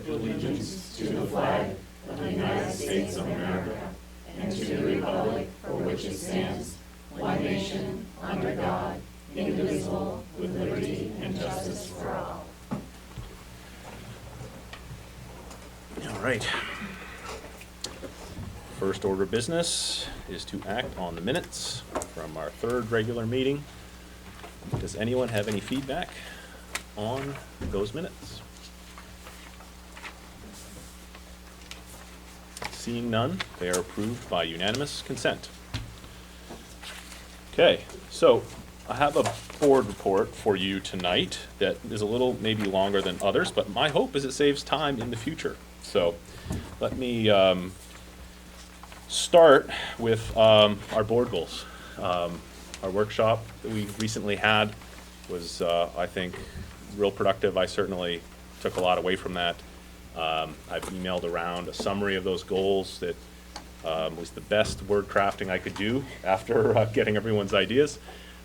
pledge allegiance to the flag of the United States of America and to the republic for which it stands, one nation, under God, indivisible, with liberty and justice for all. All right. First order of business is to act on the minutes from our third regular meeting. Does anyone have any feedback on those minutes? Seeing none, they are approved by unanimous consent. Okay, so I have a board report for you tonight that is a little maybe longer than others, but my hope is it saves time in the future. So let me start with our board goals. Our workshop that we recently had was, I think, real productive. I certainly took a lot away from that. I've emailed around a summary of those goals that was the best word crafting I could do after getting everyone's ideas.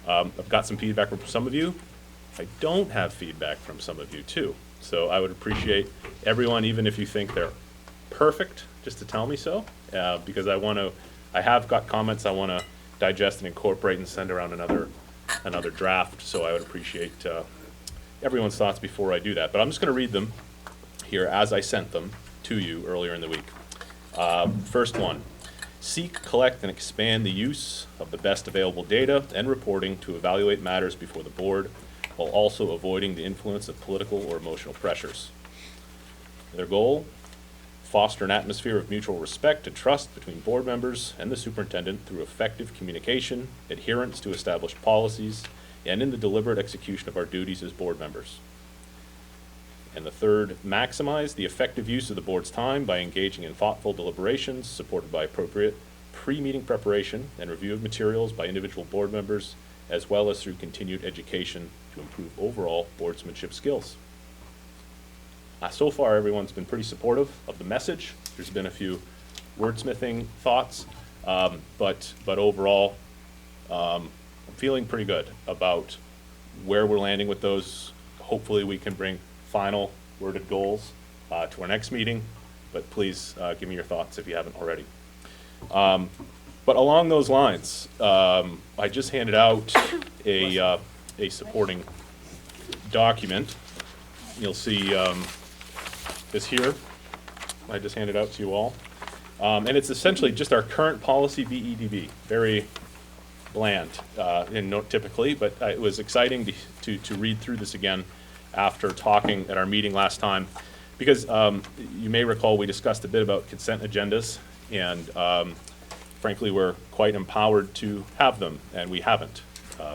I've got some feedback from some of you. I don't have feedback from some of you too. So I would appreciate everyone, even if you think they're perfect, just to tell me so, because I have got comments I want to digest and incorporate and send around another draft. So I would appreciate everyone's thoughts before I do that. But I'm just going to read them here as I sent them to you earlier in the week. First one, seek, collect, and expand the use of the best available data and reporting to evaluate matters before the board, while also avoiding the influence of political or emotional pressures. Their goal, foster an atmosphere of mutual respect and trust between board members and the superintendent through effective communication, adherence to established policies, and in the deliberate execution of our duties as board members. And the third, maximize the effective use of the board's time by engaging in thoughtful deliberations supported by appropriate pre-meeting preparation and review of materials by individual board members, as well as through continued education to improve overall boardsmanship skills. So far, everyone's been pretty supportive of the message. There's been a few wordsmithing thoughts, but overall, I'm feeling pretty good about where we're landing with those. Hopefully, we can bring final worded goals to our next meeting, but please give me your thoughts if you haven't already. But along those lines, I just handed out a supporting document. You'll see this here. I just handed out to you all. And it's essentially just our current policy BEDB, very bland and not typically, but it was exciting to read through this again after talking at our meeting last time, because you may recall we discussed a bit about consent agendas, and frankly we're quite empowered to have them, and we haven't.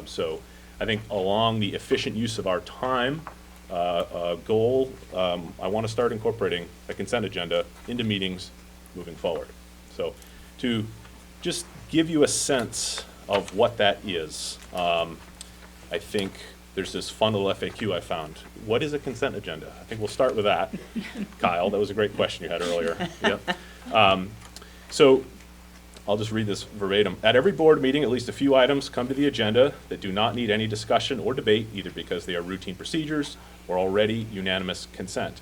So I think along the efficient use of our time goal, I want to start incorporating a consent agenda into meetings moving forward. So to just give you a sense of what that is, I think there's this fun little FAQ I found. What is a consent agenda? I think we'll start with that. Kyle, that was a great question you had earlier. Yep. So I'll just read this verbatim. At every board meeting, at least a few items come to the agenda that do not need any discussion or debate, either because they are routine procedures or already unanimous consent.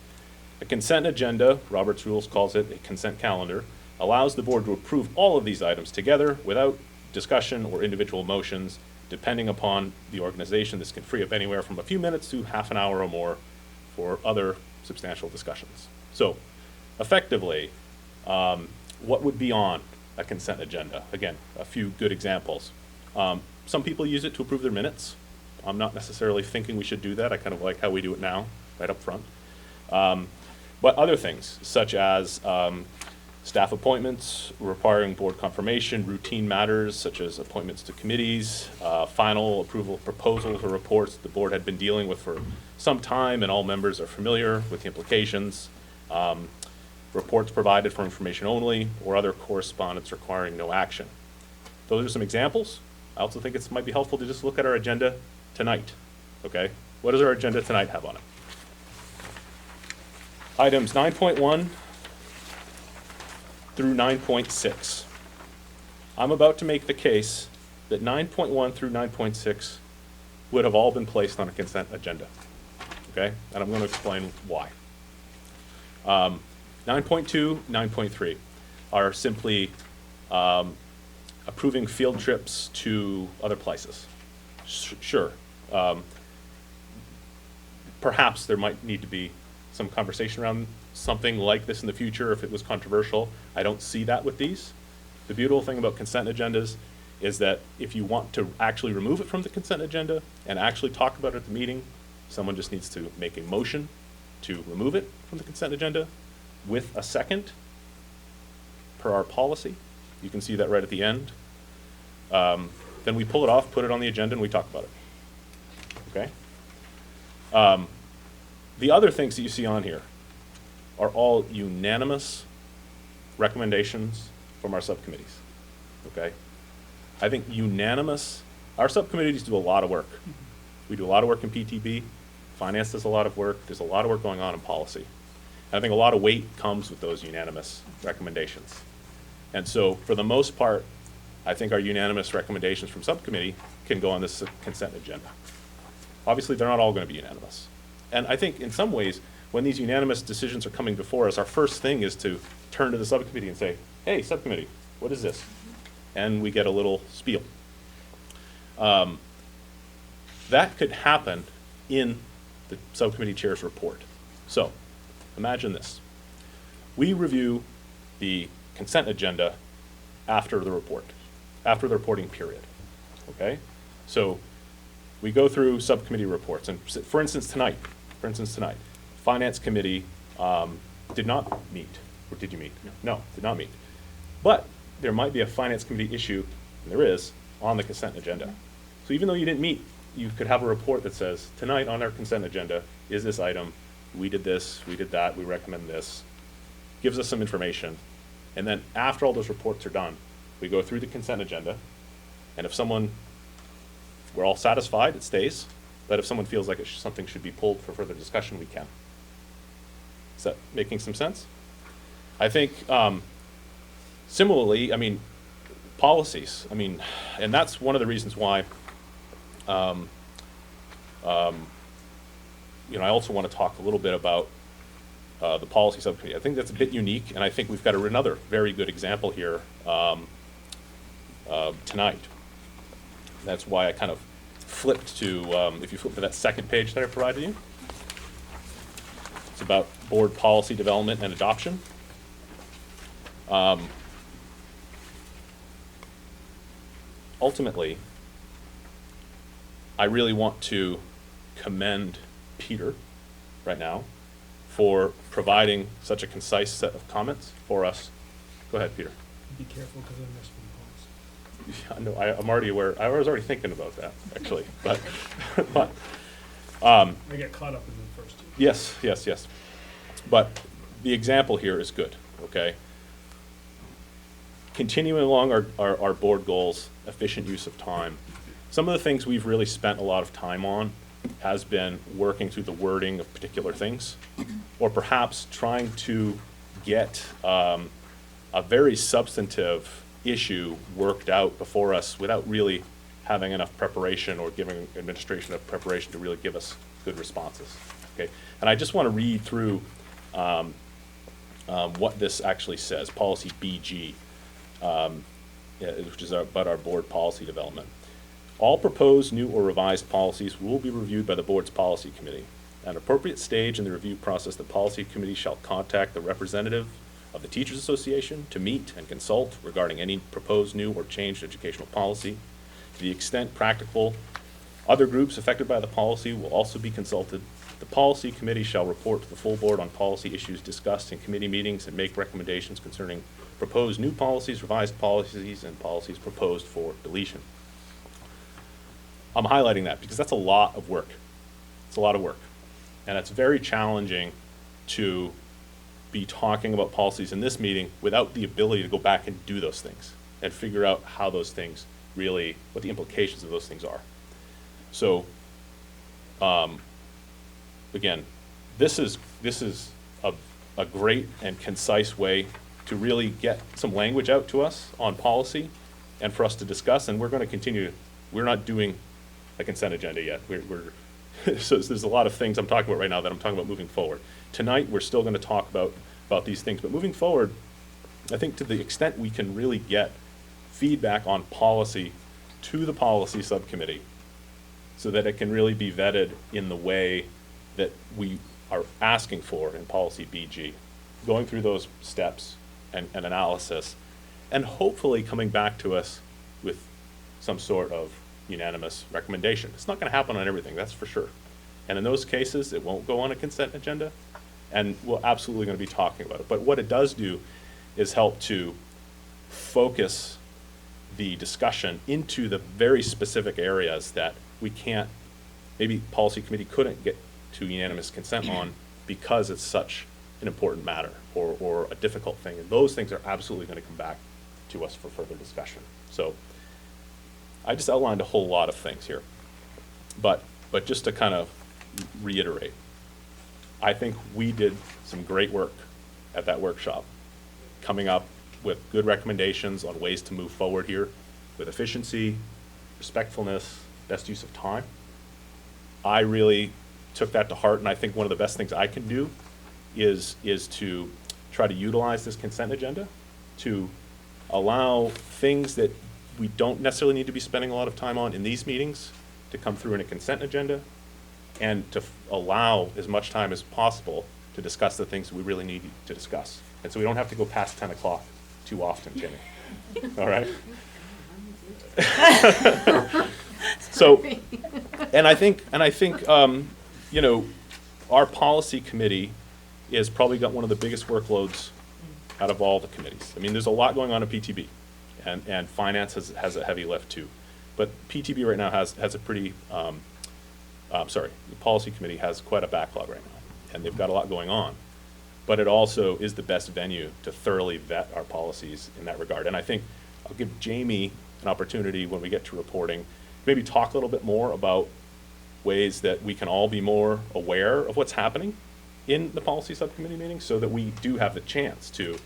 A consent agenda, Robert's Rules calls it a consent calendar, allows the board to approve all of these items together without discussion or individual motions. Depending upon the organization, this can free up anywhere from a few minutes to half an hour or more for other substantial discussions. So effectively, what would be on a consent agenda? Again, a few good examples. Some people use it to approve their minutes. I'm not necessarily thinking we should do that. I kind of like how we do it now, right up front. But other things, such as staff appointments requiring board confirmation, routine matters such as appointments to committees, final approval of proposals or reports the board had been dealing with for some time and all members are familiar with the implications, reports provided for information only, or other correspondence requiring no action. Those are some examples. I also think it might be helpful to just look at our agenda tonight, okay? What does our agenda tonight have on it? Items 9.1 through 9.6. I'm about to make the case that 9.1 through 9.6 would have all been placed on a consent agenda, okay? And I'm going to explain why. 9.2, 9.3 are simply approving field trips to other places. Sure. Perhaps there might need to be some conversation around something like this in the future if it was controversial. I don't see that with these. The beautiful thing about consent agendas is that if you want to actually remove it from the consent agenda and actually talk about it at the meeting, someone just needs to make a motion to remove it from the consent agenda with a second per our policy. You can see that right at the end. Then we pull it off, put it on the agenda, and we talk about it. Okay? The other things that you see on here are all unanimous recommendations from our subcommittees. Okay? I think unanimous, our subcommittees do a lot of work. We do a lot of work in PTB. Finance does a lot of work. There's a lot of work going on in policy. And I think a lot of weight comes with those unanimous recommendations. And so for the most part, I think our unanimous recommendations from subcommittee can go on this consent agenda. Obviously, they're not all going to be unanimous. And I think in some ways, when these unanimous decisions are coming before us, our first thing is to turn to the subcommittee and say, hey, subcommittee, what is this? And we get a little spiel. That could happen in the subcommittee chair's report. So imagine this. We review the consent agenda after the report, after the reporting period. Okay? So we go through subcommittee reports. And for instance, tonight, Finance Committee did not meet. Or did you meet? No, did not meet. But there might be a Finance Committee issue, and there is, on the consent agenda. So even though you didn't meet, you could have a report that says, tonight on our consent agenda is this item, we did this, we did that, we recommend this, gives us some information. And then after all those reports are done, we go through the consent agenda, and if we're all satisfied, it stays. But if someone feels like something should be pulled for further discussion, we can. Is that making some sense? I think similarly, policies. And that's one of the reasons why I also want to talk a little bit about the policy subcommittee. I think that's a bit unique, and I think we've got another very good example here tonight. That's why I kind of flipped to, if you flip to that second page that I provided you, it's about board policy development and adoption. Ultimately, I really want to commend Peter right now for providing such a concise set of comments for us. Go ahead, Peter. Be careful because I missed one policy. Yeah, no, I'm already aware. I was already thinking about that, actually. But I get caught up in the first two. Yes. But the example here is good, okay? Continuing along our board goals, efficient use of time. Some of the things we've really spent a lot of time on has been working through the wording of particular things, or perhaps trying to get a very substantive issue worked out before us without really having enough preparation or giving administration enough preparation to really give us good responses. Okay, and I just want to read through what this actually says, policy BG, which is about our board policy development. All proposed new or revised policies will be reviewed by the board's policy committee. At an appropriate stage in the review process, the policy committee shall contact the representative of the Teachers Association to meet and consult regarding any proposed new or changed educational policy. To the extent practicable, other groups affected by the policy will also be consulted. The policy committee shall report to the full board on policy issues discussed in committee meetings and make recommendations concerning proposed new policies, revised policies, and policies proposed for deletion. I'm highlighting that because that's a lot of work. It's a lot of work. And it's very challenging to be talking about policies in this meeting without the ability to go back and do those things and figure out how those things really, what the implications of those things are. So, again, this is a great and concise way to really get some language out to us on policy and for us to discuss, and we're going to continue. We're not doing a consent agenda yet. So there's a lot of things I'm talking about right now that I'm talking about moving forward. Tonight, we're still going to talk about these things, but moving forward, I think to the extent we can really get feedback on policy to the policy subcommittee so that it can really be vetted in the way that we are asking for in policy BG, going through those steps and analysis, and hopefully coming back to us with some sort of unanimous recommendation. It's not going to happen on everything, that's for sure. And in those cases, it won't go on a consent agenda, and we're absolutely going to be talking about it. But what it does do is help to focus the discussion into the very specific areas that we can't, maybe policy committee couldn't get to unanimous consent on because it's such an important matter or a difficult thing. And those things are absolutely going to come back to us for further discussion. So I just outlined a whole lot of things here. But just to kind of reiterate, I think we did some great work at that workshop, coming up with good recommendations on ways to move forward here with efficiency, respectfulness, best use of time. I really took that to heart, and I think one of the best things I can do is to try to utilize this consent agenda to allow things that we don't necessarily need to be spending a lot of time on in these meetings to come through in a consent agenda, and to allow as much time as possible to discuss the things we really need to discuss. And so we don't have to go past 10 o'clock too often, Jimmy. All right? So, and I think, you know, our policy committee has probably got one of the biggest workloads out of all the committees. I mean, there's a lot going on in PTB, and finance has a heavy lift too. But PTB right now has a pretty, the policy committee has quite a backlog right now, and they've got a lot going on. But it also is the best venue to thoroughly vet our policies in that regard. And I think I'll give Jamie an opportunity when we get to reporting, maybe talk a little bit more about ways that we can all be more aware of what's happening in the policy subcommittee meetings, so that we do have the chance to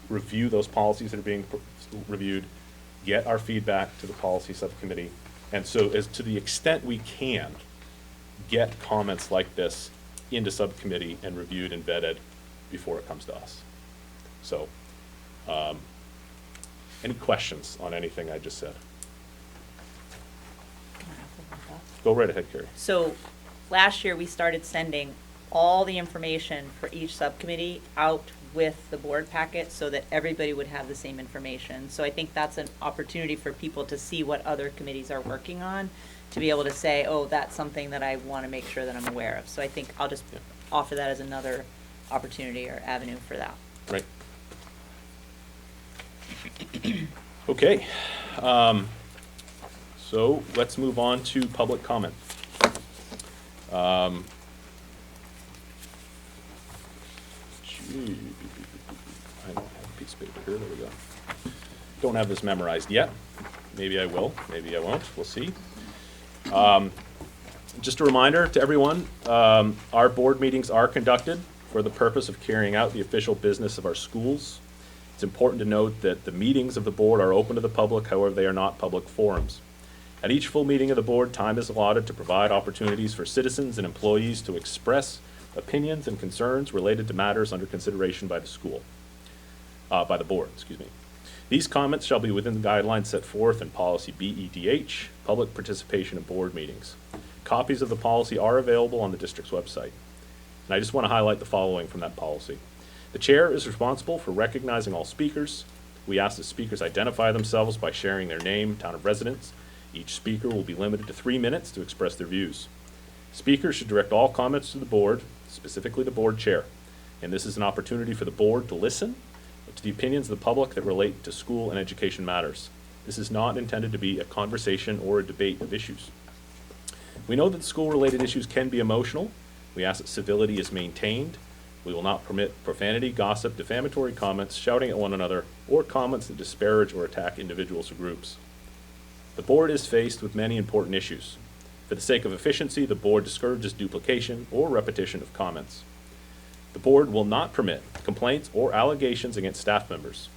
review those policies that are being reviewed, get our feedback to the policy subcommittee, and so as to the extent we can, get comments like this into subcommittee and reviewed and vetted before it comes to us. So, any questions on anything I just said? Go right ahead, Carrie. So last year, we started sending all the information for each subcommittee out with the board packet so that everybody would have the same information. So I think that's an opportunity for people to see what other committees are working on, to be able to say, oh, that's something that I want to make sure that I'm aware of. So I think I'll just offer that as another opportunity or avenue for that. Right. Okay. So let's move on to public comment. I don't have a piece of paper here. There we go. Don't have this memorized yet. Maybe I will. Maybe I won't. We'll see. Just a reminder to everyone, our board meetings are conducted for the purpose of carrying out the official business of our schools. It's important to note that the meetings of the board are open to the public, however, they are not public forums. At each full meeting of the board, time is allotted to provide opportunities for citizens and employees to express opinions and concerns related to matters under consideration by the school, by the board, excuse me. These comments shall be within the guidelines set forth in policy BEDH, public participation in board meetings. Copies of the policy are available on the district's website. And I just want to highlight the following from that policy. The chair is responsible for recognizing all speakers. We ask that speakers identify themselves by sharing their name, town of residence. Each speaker will be limited to 3 minutes to express their views. Speakers should direct all comments to the board, specifically the board chair. And this is an opportunity for the board to listen to the opinions of the public that relate to school and education matters. This is not intended to be a conversation or a debate of issues. We know that school-related issues can be emotional. We ask that civility is maintained. We will not permit profanity, gossip, defamatory comments, shouting at one another, or comments that disparage or attack individuals or groups. The board is faced with many important issues. For the sake of efficiency, the board discourages duplication or repetition of comments. The board will not permit complaints or allegations against staff members.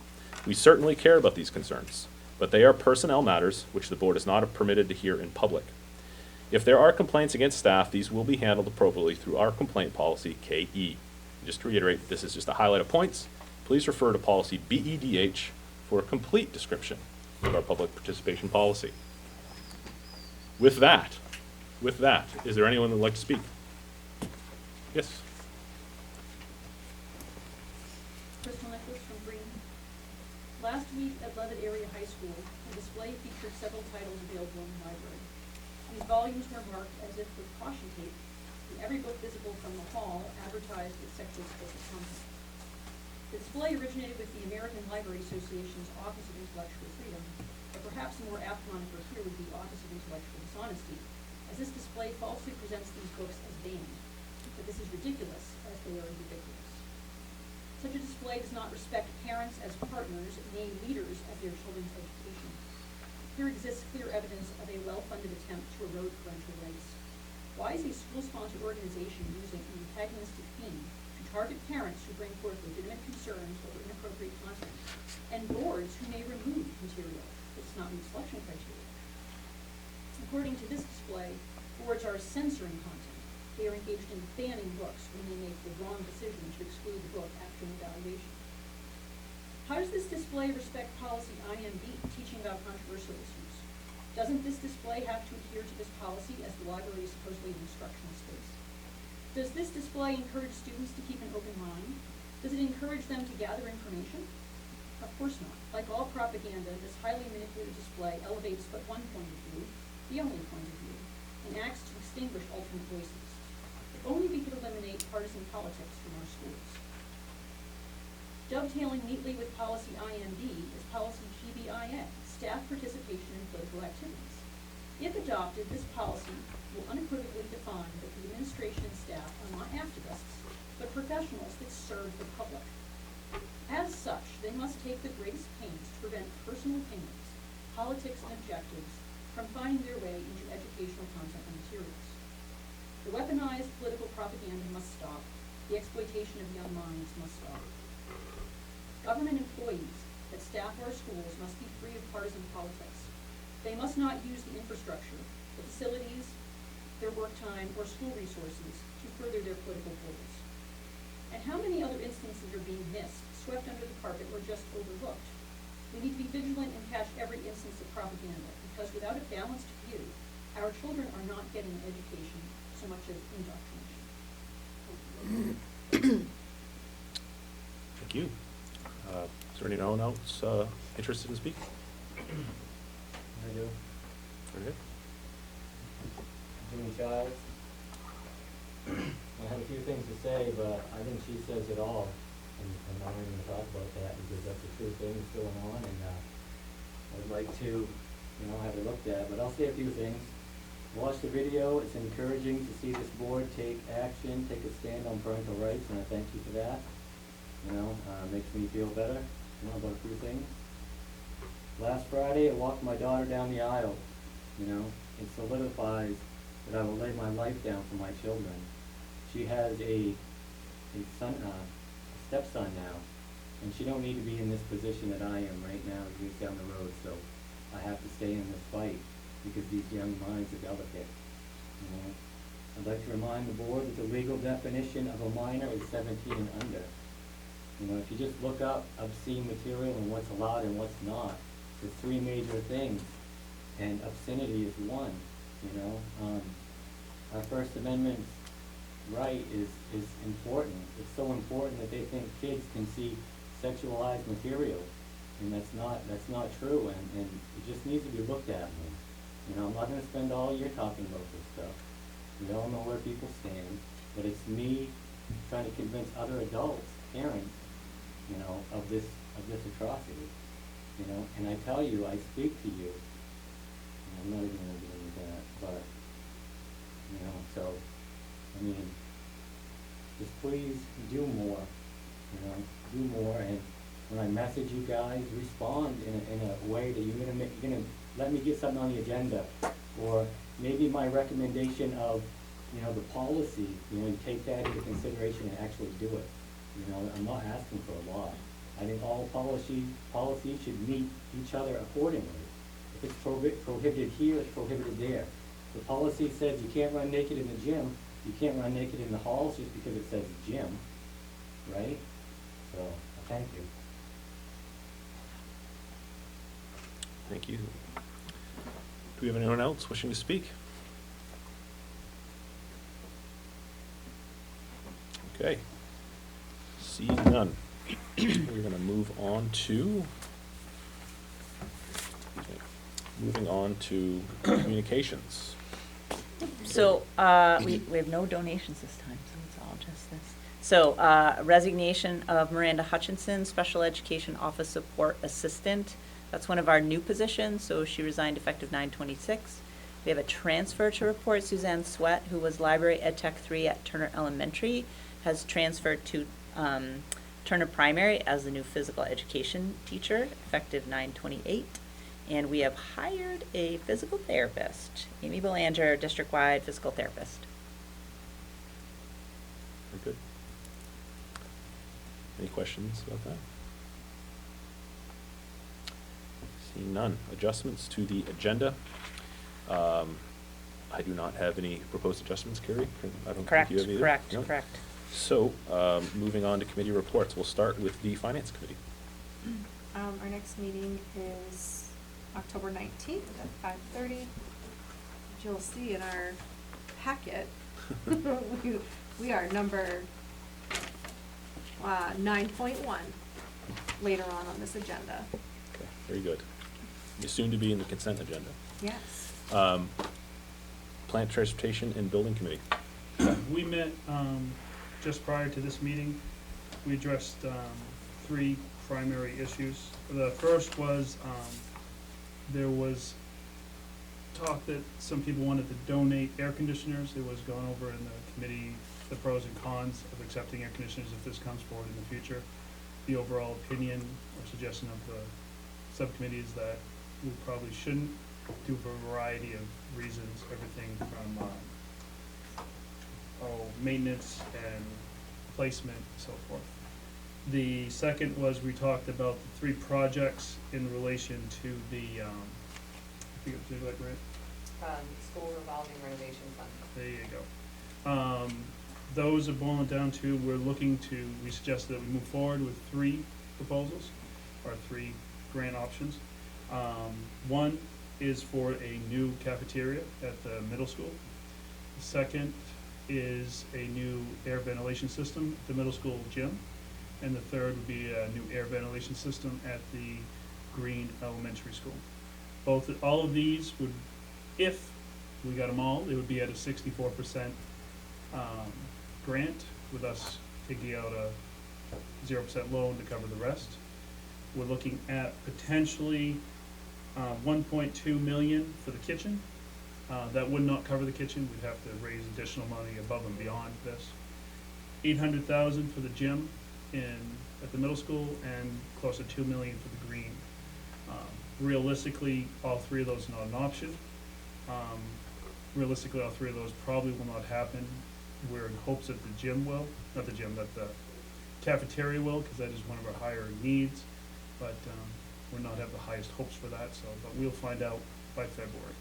We certainly care about these concerns, but they are personnel matters which the board is not permitted to hear in public. If there are complaints against staff, these will be handled appropriately through our complaint policy, KE. Just to reiterate, this is just a highlight of points. Please refer to policy BEDH for a complete description of our public participation policy. With that, is there anyone that would like to speak? Yes? Crystal Nicholas from Green. Last week at Levitt Area High School, a display featured several titles available in the library. These volumes were marked as if with caution tape, and every book visible from the hall advertised with sexually explicit content. The display originated with the American Library Association's Office of Intellectual Freedom, but perhaps a more apt moniker here would be Office of Intellectual Dishonesty, as this display falsely presents these books as banned. But this is ridiculous, as they are ubiquitous. Such a display does not respect parents as partners, nay leaders of their children's education. Here exists clear evidence of a well-funded attempt to erode parental rights. Why is a school-sponsored organization using an antagonistic theme to target parents who bring forth legitimate concerns over inappropriate content, and boards who may remove material that does not meet selection criteria? According to this display, boards are censoring content. They are engaged in banning books when they make the wrong decision to exclude the book after an evaluation. How does this display respect policy IMB, teaching about controversial issues? Doesn't this display have to adhere to this policy as the library is supposedly an instructional space? Does this display encourage students to keep an open mind? Does it encourage them to gather information? Of course not. Like all propaganda, this highly manipulated display elevates but one point of view, the only point of view, and acts to extinguish alternate voices. If only we could eliminate partisan politics from our schools. Dovetailing neatly with policy IMB is policy GBIN, staff participation in political activities. If adopted, this policy will unequivocally define that the administration and staff are not activists, but professionals that serve the public. As such, they must take the greatest pains to prevent personal opinions, politics, and objectives from finding their way into educational content and materials. The weaponized political propaganda must stop. The exploitation of young minds must stop. Government employees that staff our schools must be free of partisan politics. They must not use the infrastructure, the facilities, their work time, or school resources to further their political goals. And how many other instances are being missed, swept under the carpet, or just overlooked? We need to be vigilant and catch every instance of propaganda, because without a balanced view, our children are not getting an education so much as indoctrination. Thank you. Is there anyone else interested in speaking? I do. Very good. Jimmy Childs. I have a few things to say, but I think she says it all, and I'm not even going to talk about that because that's a true thing that's going on, and I would like to, have it looked at. But I'll say a few things. Watch the video. It's encouraging to see this board take action, take a stand on parental rights, and I thank you for that. Makes me feel better, about a few things. Last Friday, I walked my daughter down the aisle. It solidifies that I will lay my life down for my children. She has a son, a stepson now, and she don't need to be in this position that I am right now, years down the road. So I have to stay in this fight because these young minds are delicate. I'd like to remind the board that the legal definition of a minor is 17 and under. If you just look up obscene material and what's allowed and what's not, there's three major things, and obscenity is one. Our First Amendment right is important. It's so important that they think kids can see sexualized material, and that's not true, and it just needs to be looked at. I'm not going to spend all year talking about this stuff. We all know where people stand, but it's me trying to convince other adults, parents, of this atrocity. And I tell you, I speak to you. I'm not even going to get into that, but so just please do more. Do more, and when I message you guys, respond in a way that you're gonna let me get something on the agenda, or maybe my recommendation of the policy. You take that into consideration and actually do it. I'm not asking for a lot. I think all policies should meet each other accordingly. If it's prohibited here, it's prohibited there. the policy says you can't run naked in the gym, you can't run naked in the halls just because it says gym, right? So, thank you. Thank you. Do we have anyone else wishing to speak? Okay. Seeing none, we're gonna move on to communications. So, we have no donations this time, so it's all just this. So, resignation of Miranda Hutchinson, Special Education Office Support Assistant. That's one of our new positions, so she resigned effective 9/26. We have a transfer to report. Suzanne Sweat, who was Library Ed Tech 3 at Turner Elementary, has transferred to Turner Primary as the new physical education teacher, effective 9/28. And we have hired a physical therapist, Amy Belanger, district-wide physical therapist. Very good. Any questions about that? Seeing none. Adjustments to the agenda. I do not have any proposed adjustments, Carrie. I don't Correct, think you have either. correct, No? correct. So, moving on to committee reports. We'll start with the Finance Committee. Our next meeting is October 19th at 5:30. You'll see in our packet, we are number 9.1 later on this agenda. Okay, very good. Soon to be in the consent agenda. Yes. Plant Transportation and Building Committee. We met, just prior to this meeting. We addressed, 3 primary issues. The first was, there was talk that some people wanted to donate air conditioners. It was gone over in the committee, the pros and cons of accepting air conditioners if this comes forward in the future. The overall opinion or suggestion of the subcommittee is that we probably shouldn't, due for a variety of reasons, everything from, maintenance and placement and so forth. The second was we talked about the 3 projects in relation to the, I think it was like, right? School revolving renovation fund. There you go. Those are boiling down to, we suggested that we move forward with 3 proposals, or 3 grant options. One is for a new cafeteria at the middle school. The second is a new air ventilation system at the middle school gym. And the third would be a new air ventilation system at the Green Elementary School. All of these would, if we got them all, it would be at a 64% grant, with us taking out a 0% loan to cover the rest. We're looking at potentially 1.2 million for the kitchen. That would not cover the kitchen. We'd have to raise additional money above and beyond this. 800,000 for the gym at the middle school, and close to 2 million for the green. Realistically, all 3 of those are not an option. Realistically, all 3 of those probably will not happen. We're in hopes that the gym will, not the gym, but the cafeteria will, because that is one of our higher needs. But we're not have the highest hopes for that. But we'll find out by February.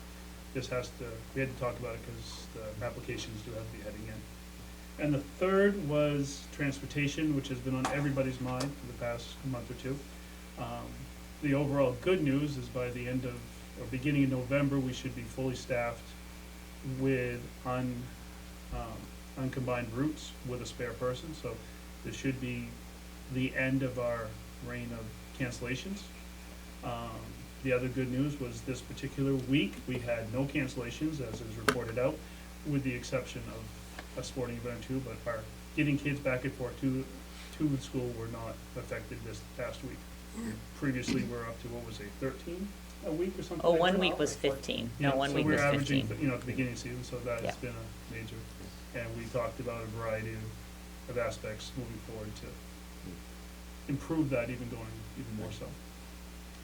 We had to talk about it because the applications do have to be heading in. And the third was transportation, which has been on everybody's mind for the past month or 2. The overall good news is by the end of, or beginning of November, we should be fully staffed with uncombined routes with a spare person. So this should be the end of our reign of cancellations. The other good news was this particular week, we had no cancellations, as is reported out, with the exception of a sporting event or 2, but our getting kids back and forth to school were not affected this past week. Previously, we're up to, 13 a week or something? Oh, like 1 that? week was 15. Yeah, No, 1 week was So 15. we're averaging, at the beginning of the season, so that has Yeah. been a major, and we talked about a variety of aspects moving forward to improve that, even more so.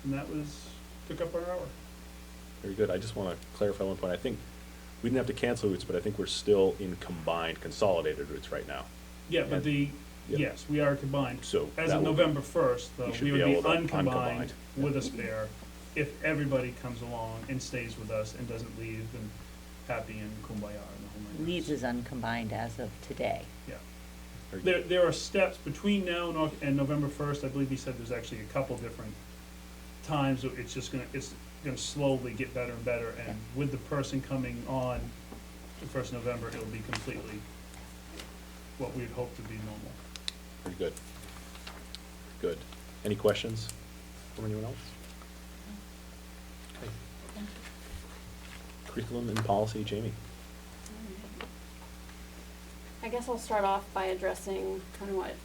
And that took up our hour. Very good. I just want to clarify one point. I think we didn't have to cancel routes, but I think we're still in combined, consolidated routes right now. Yeah, but Yeah. yes, we are combined. So As that of will- November 1st, though, we should we be would be able to uncombined uncombine. with a spare if everybody comes along and stays with us and doesn't leave. And happy and kumbaya and the whole nine yards. Leeds is uncombined as of today. Yeah. Very good. There are steps between now and November 1st. I believe he said there's actually a couple different times. So it's gonna slowly get better and better. And with the person coming on the 1st November, it'll be completely what we'd hope to be normal. Very good. Good. Any questions from anyone else? Okay. Curriculum and policy, Jamie. I guess I'll start off by addressing kind of what,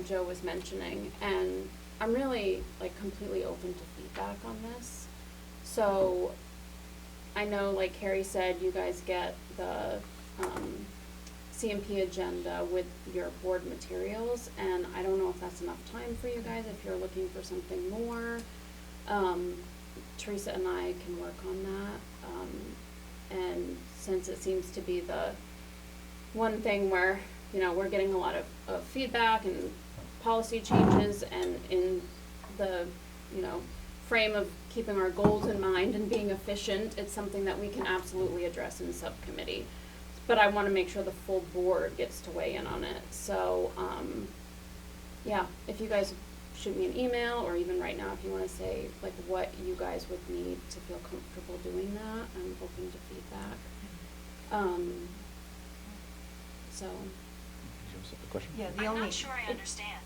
Joe was mentioning, and I'm really, completely open to feedback on this. So, I know, like Carrie said, you guys get the, CMP agenda with your board materials, and I don't know if that's enough time for you guys, if you're looking for something more. Teresa and I can work on that, and since it seems to be the one thing where, we're getting a lot of feedback and policy changes, and in the, frame of keeping our goals in mind and being efficient, it's something that we can absolutely address in subcommittee. But I want to make sure the full board gets to weigh in on it. So, yeah, if you guys shoot me an email, or even right now if you want to say what you guys would need to feel comfortable doing that, I'm open to feedback. So. Do you have a question? Yeah, the I'm only. not sure I understand.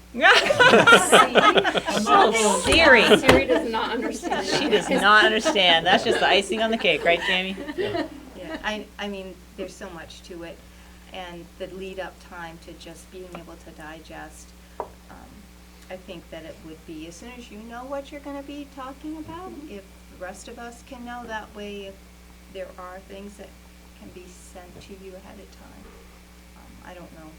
Oh, Siri. Siri does not understand. She does not understand. That's just the icing on the cake, right, Jamie? Yeah, I mean, there's so much to it, and the lead-up time to just being able to digest, I think that it would be, as soon as you know what you're gonna be talking about, if the rest of us can know, that way if there are things that can be sent to you ahead of time. I don't know.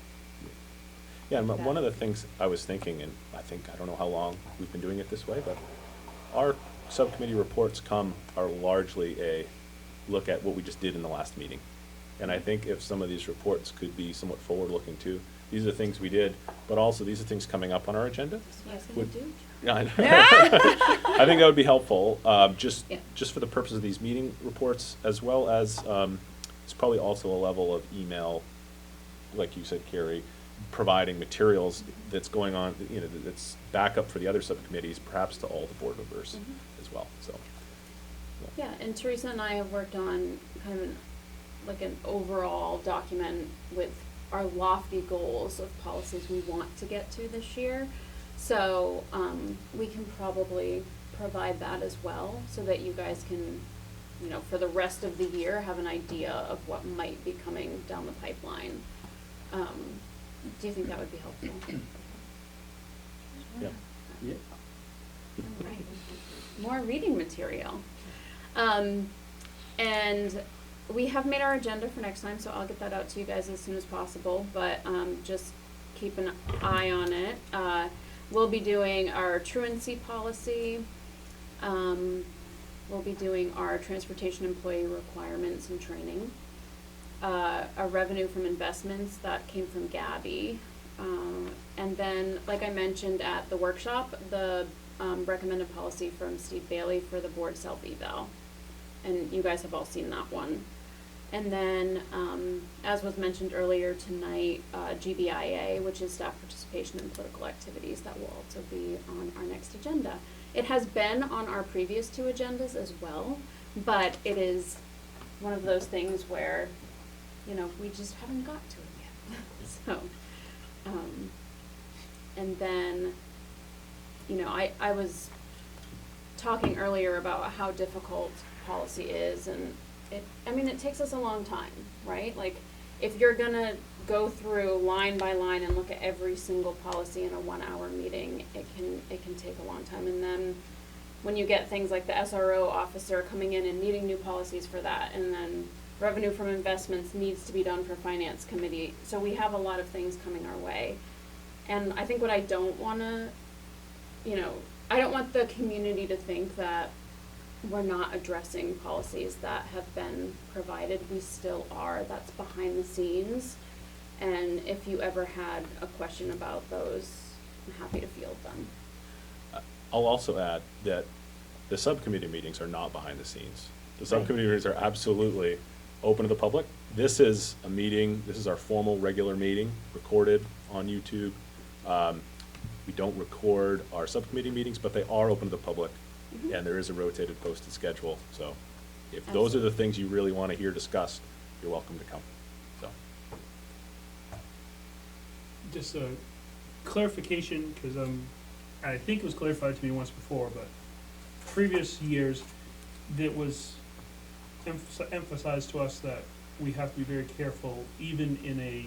Yeah, and one of the things I was thinking, and I don't know how long we've been doing it this way, but our subcommittee reports are largely a look at what we just did in the last meeting. And I think if some of these reports could be somewhat forward-looking too, these are things we did, but also these are things coming up on our agenda. Yes, Would- do. Yeah, I know. I think that would be helpful, just Yeah. for the purpose of these meeting reports, as well as, it's probably also a level of email, like you said, Carrie, providing materials that's going on, that's backup for the other subcommittees, perhaps to all the board members as well, so. Yeah, and Teresa and I have worked on kind of an overall document with our lofty goals of policies we want to get to this year. So, we can probably provide that as well, so that you guys can, for the rest of the year, have an idea of what might be coming down the pipeline. Do you think that would be helpful? Yeah. Yeah. Alright, more reading material. And we have made our agenda for next time, so I'll get that out to you guys as soon as possible, but, just keep an eye on it. We'll be doing our truancy policy. We'll be doing our transportation employee requirements and training. Our revenue from investments, that came from Gabby. And then, like I mentioned at the workshop, the recommended policy from Steve Bailey for the board self-eval. And you guys have all seen that one. And then, as was mentioned earlier tonight, GBIA, which is staff participation in political activities, that will also be on our next agenda. It has been on our previous two agendas as well, but it is one of those things where, we just haven't got to it yet. So, and then, I was talking earlier about how difficult policy is, and it takes us a long time, right? Like, if you're gonna go through line by line and look at every single policy in a 1-hour meeting, it can take a long time. And then when you get things like the SRO officer coming in and needing new policies for that, and then revenue from investments needs to be done for finance committee. So we have a lot of things coming our way. And I think what I don't wanna, I don't want the community to think that we're not addressing policies that have been provided. We still are. That's behind the scenes. And if you ever had a question about those, I'm happy to field them. I'll also add that the subcommittee meetings are not behind the scenes. The subcommittee meetings are absolutely open to the public. This is a meeting, this is our formal, regular meeting, recorded on YouTube. We don't record our subcommittee meetings, but they are open to the public, and there is a rotated posted schedule, so if those are the things you really want to hear discussed, you're welcome to come, so. Just a clarification, because I think it was clarified to me once before, but previous years, it was emphasized to us that we have to be very careful, even in a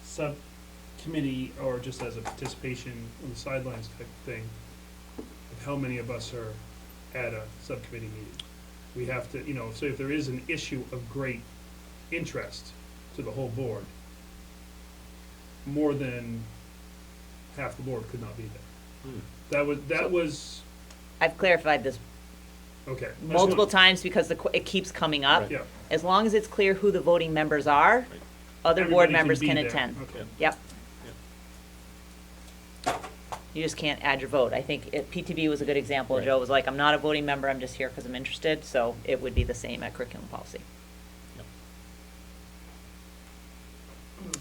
subcommittee or just as a participation on the sidelines type thing, of how many of us are at a subcommittee meeting. We have to, you know, so if there is an issue of great interest to the whole board, more than half the board could not be there. That was, I've clarified this okay. multiple times because it keeps coming up. Right. Yeah. As long as it's clear who the voting members are, Right. other board Everybody members be can there. attend. Okay. Yep. You just can't add your vote. I think PTB was a good example. Right. Joe was like, I'm not a voting member, I'm just here because I'm interested, so it would be the same at curriculum policy. Yep.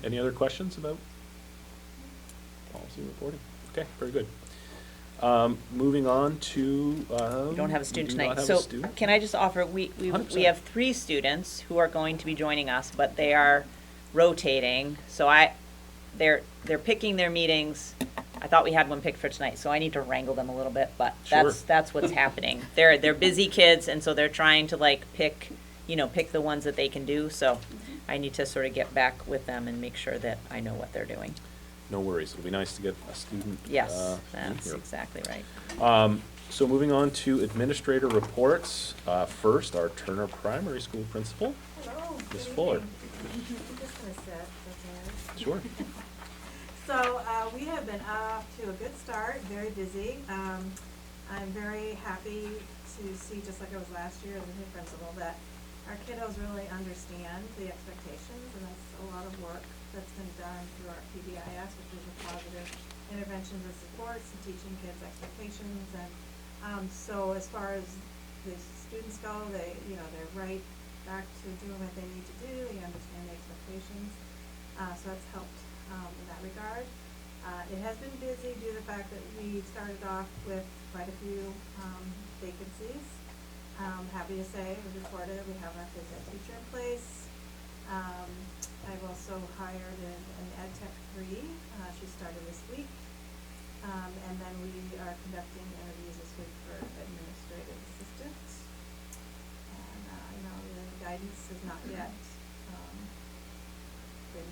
Any other questions about policy reporting? Okay, very good. Moving on to, We don't have a student we do tonight. not have So a student. can I just offer, we 100%. have 3 students who are going to be joining us, but they are rotating. So they're picking their meetings. I thought we had one picked for tonight, so I need to wrangle them a little bit, but Sure. that's what's happening. They're busy kids, and so they're trying to like pick the ones that they can do. So I need to sort of get back with them and make sure that I know what they're doing. No worries, it'll be nice to get a student. Yes, in that's here. exactly right. So moving on to administrator reports. First, our Turner Primary School principal, Hello. Ms. good Fuller. evening. I'm just gonna sit, that's all right. Sure. So, we have been off to a good start, very busy. I'm very happy to see, just like I was last year as a new principal, that our kiddos really understand the expectations, and that's a lot of work that's been done through our PBIS, which is a positive interventions and supports, and teaching kids expectations. And so as far as the students go, they're right back to doing what they need to do. They understand the expectations. So that's helped in that regard. It has been busy due to the fact that we started off with quite a few vacancies. Happy to say, we reported, we have a phys ed teacher in place. I've also hired an ed tech 3. She started this week. And then we are conducting interviews this week for administrative assistants. And the guidance has not yet been,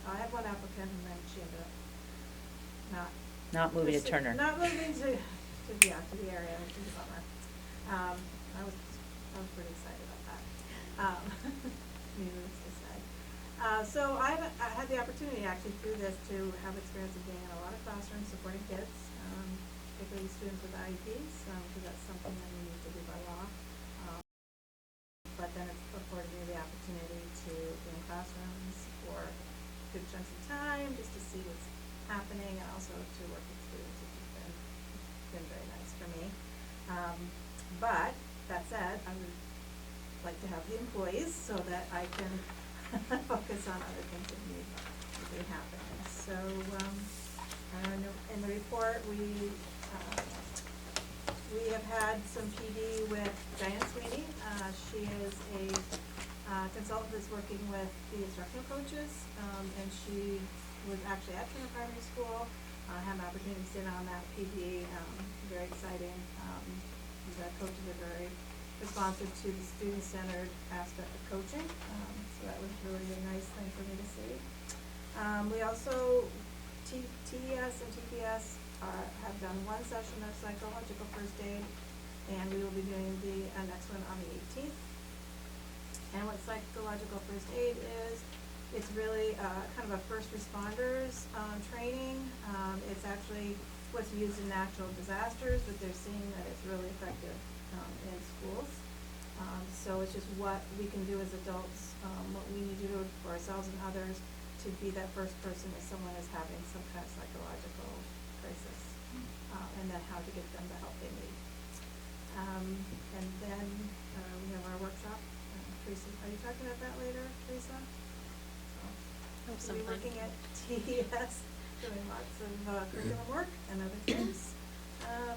I had one applicant and then she ended up Not moving to Turner. not moving to the area, which is a bummer. I was pretty excited about that. Needless to say. So I had the opportunity actually through this to have experience of being in a lot of classrooms supporting kids, particularly students with IEPs, because that's something that we need to do by law. But then it's afforded me the opportunity to be in classrooms for good chunks of time, just to see what's happening, and also to work with students, which has been very nice for me. But that said, I would like to have the employees so that I can focus on other things that need to be happening. So, in the report, we have had some PD with Diane Sweeney. She is a consultant that's working with the instructional coaches, and she was actually at Turner Primary School. Had an opportunity to sit on that PD. Very exciting. The coaches are very responsive to the student-centered aspect of coaching, so that was really a nice thing for me to see. We also, TES and TPS have done one session of psychological first aid, and we will be doing the next one on the 18th. And what psychological first aid is, it's really kind of a first responders training. It's actually what's used in natural disasters, but they're seeing that it's really effective in schools. So it's just what we can do as adults, what we need to do for ourselves and others to be that first person if someone is having some kind of psychological crisis, and then how to get them the help they need. And then we have our workshop Teresa, are you talking about that later, Teresa? Oh, So we'll be sometime. looking at TES, doing lots of curriculum work and other things. And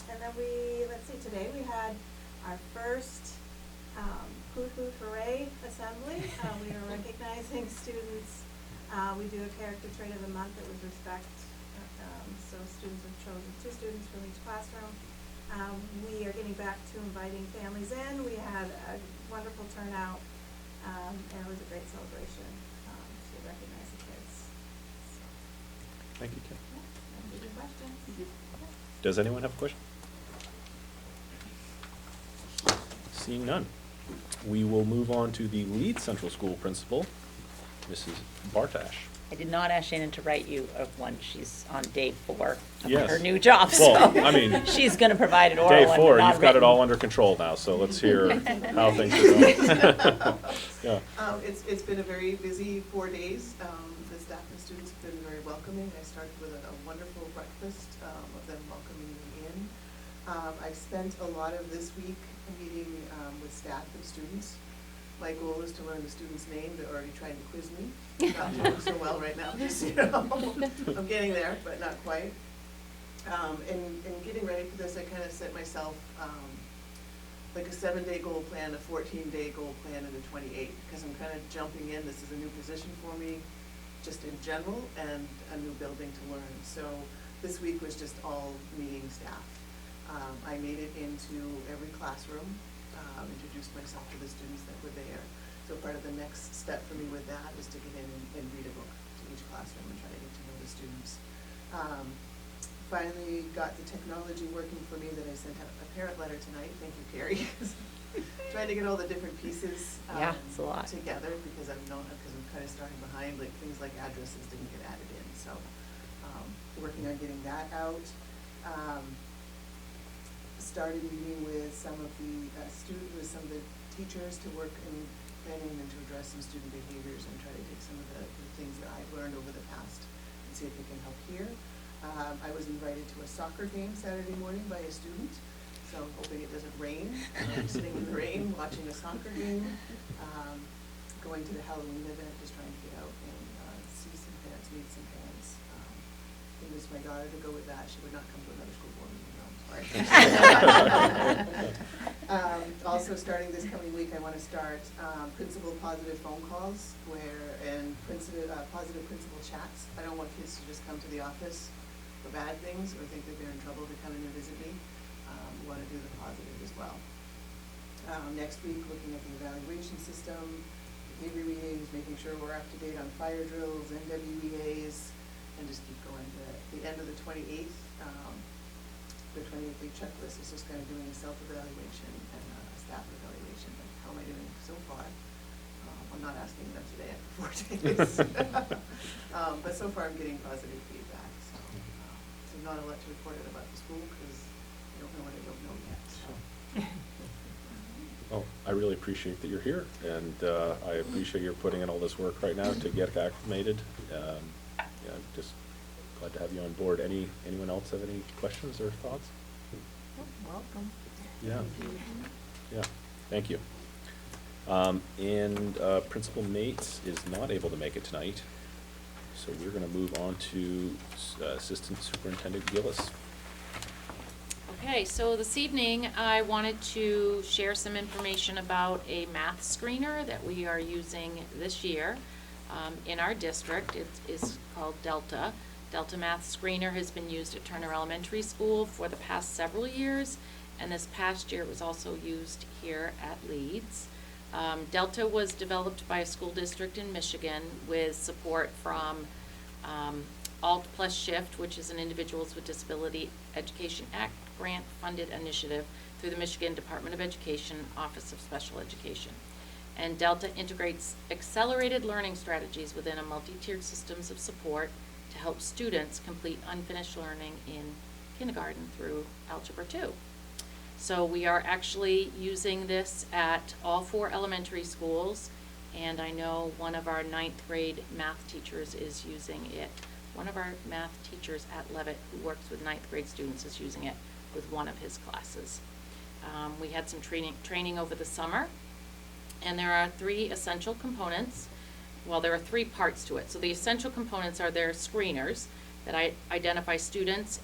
then let's see, today we had our first Hoot Hoot Hooray assembly. We are recognizing students. We do a character trait of the month. It was respect. So students have chosen 2 students from each classroom. We are getting back to inviting families in. We had a wonderful turnout, and it was a great celebration to recognize the kids. So, Thank you, Kim. yeah, any questions? Does anyone have a question? Seeing none, we will move on to the lead Central School principal, Mrs. Bartash. I did not ask Shannon to write you of one. She's on day 4 of Yes. her new job, so Well, I mean, she's gonna provide an oral Day one, 4, not you've got it written. all under control now, so let's hear how things are going. Yeah. It's been a very busy 4 days. The staff and students have been very welcoming. I started with a wonderful breakfast of them welcoming me in. I've spent a lot of this week meeting with staff and students. My goal is to learn the student's name. They're already trying to quiz me. Not doing so well right now, just, I'm getting there, but not quite. And getting ready for this, I kind of set myself like a 7-day goal plan, a 14-day goal plan, and a 28, because I'm kind of jumping in. This is a new position for me, just in general, and a new building to learn. So this week was just all meeting staff. I made it into every classroom, introduced myself to the students that were there. So part of the next step for me with that is to get in and read a book to each classroom and try to get to know the students. Finally got the technology working for me that I sent out a parent letter tonight. Thank you, Carrie. Trying to get all the different pieces Yeah, it's a lot. together because I'm kind of starting behind. Like things like addresses didn't get added in, so working on getting that out. Started meeting with some of the teachers to work in planning and to address some student behaviors and try to take some of the things that I've learned over the past and see if we can help here. I was invited to a soccer game Saturday morning by a student, so I'm hoping it doesn't rain. I'm sitting in the rain, watching a soccer game, going to the Halloween event, just trying to get out and see some parents, meet some parents. Convinced my daughter to go with that. She would not come to another school board meeting, no, I'm sorry. Also starting this coming week, I want to start principal positive phone calls and positive principal chats. I don't want kids to just come to the office for bad things or think that they're in trouble to come in and visit me. We want to do the positive as well. Next week, looking at the evaluation system, behavior meetings, making sure we're up to date on fire drills, NWEAs, and just keep going. The end of the 28th, the 28th checklist is just kind of doing a self-evaluation and a staff evaluation. Like, how am I doing so far? I'm not asking them today after 4 days. But so far I'm getting positive feedback. So not a lot to report it about the school because I don't know what I don't know yet. So. Well, I really appreciate that you're here, and I appreciate you're putting in all this work right now to get acclimated. Yeah, I'm just glad to have you on board. Anyone else have any questions or thoughts? Welcome. Yeah. Yeah, thank you. And Principal Mates is not able to make it tonight, so we're going to move on to Assistant Superintendent Gillis. Okay, so this evening I wanted to share some information about a math screener that we are using this year in our district. It is called Delta. Delta Math Screener has been used at Turner Elementary School for the past several years, and this past year it was also used here at Leeds. Delta was developed by a school district in Michigan with support from Alt Plus Shift, which is an Individuals with Disability Education Act grant-funded initiative through the Michigan Department of Education Office of Special Education. And Delta integrates accelerated learning strategies within a multi-tiered systems of support to help students complete unfinished learning in kindergarten through Algebra 2. So we are actually using this at all 4 elementary schools, and I know one of our 9th grade math teachers is using it. One of our math teachers at Levitt who works with 9th grade students is using it with one of his classes. We had some training over the summer, And there are 3 essential components. Well, there are 3 parts to it. So the essential components are their screeners that identify students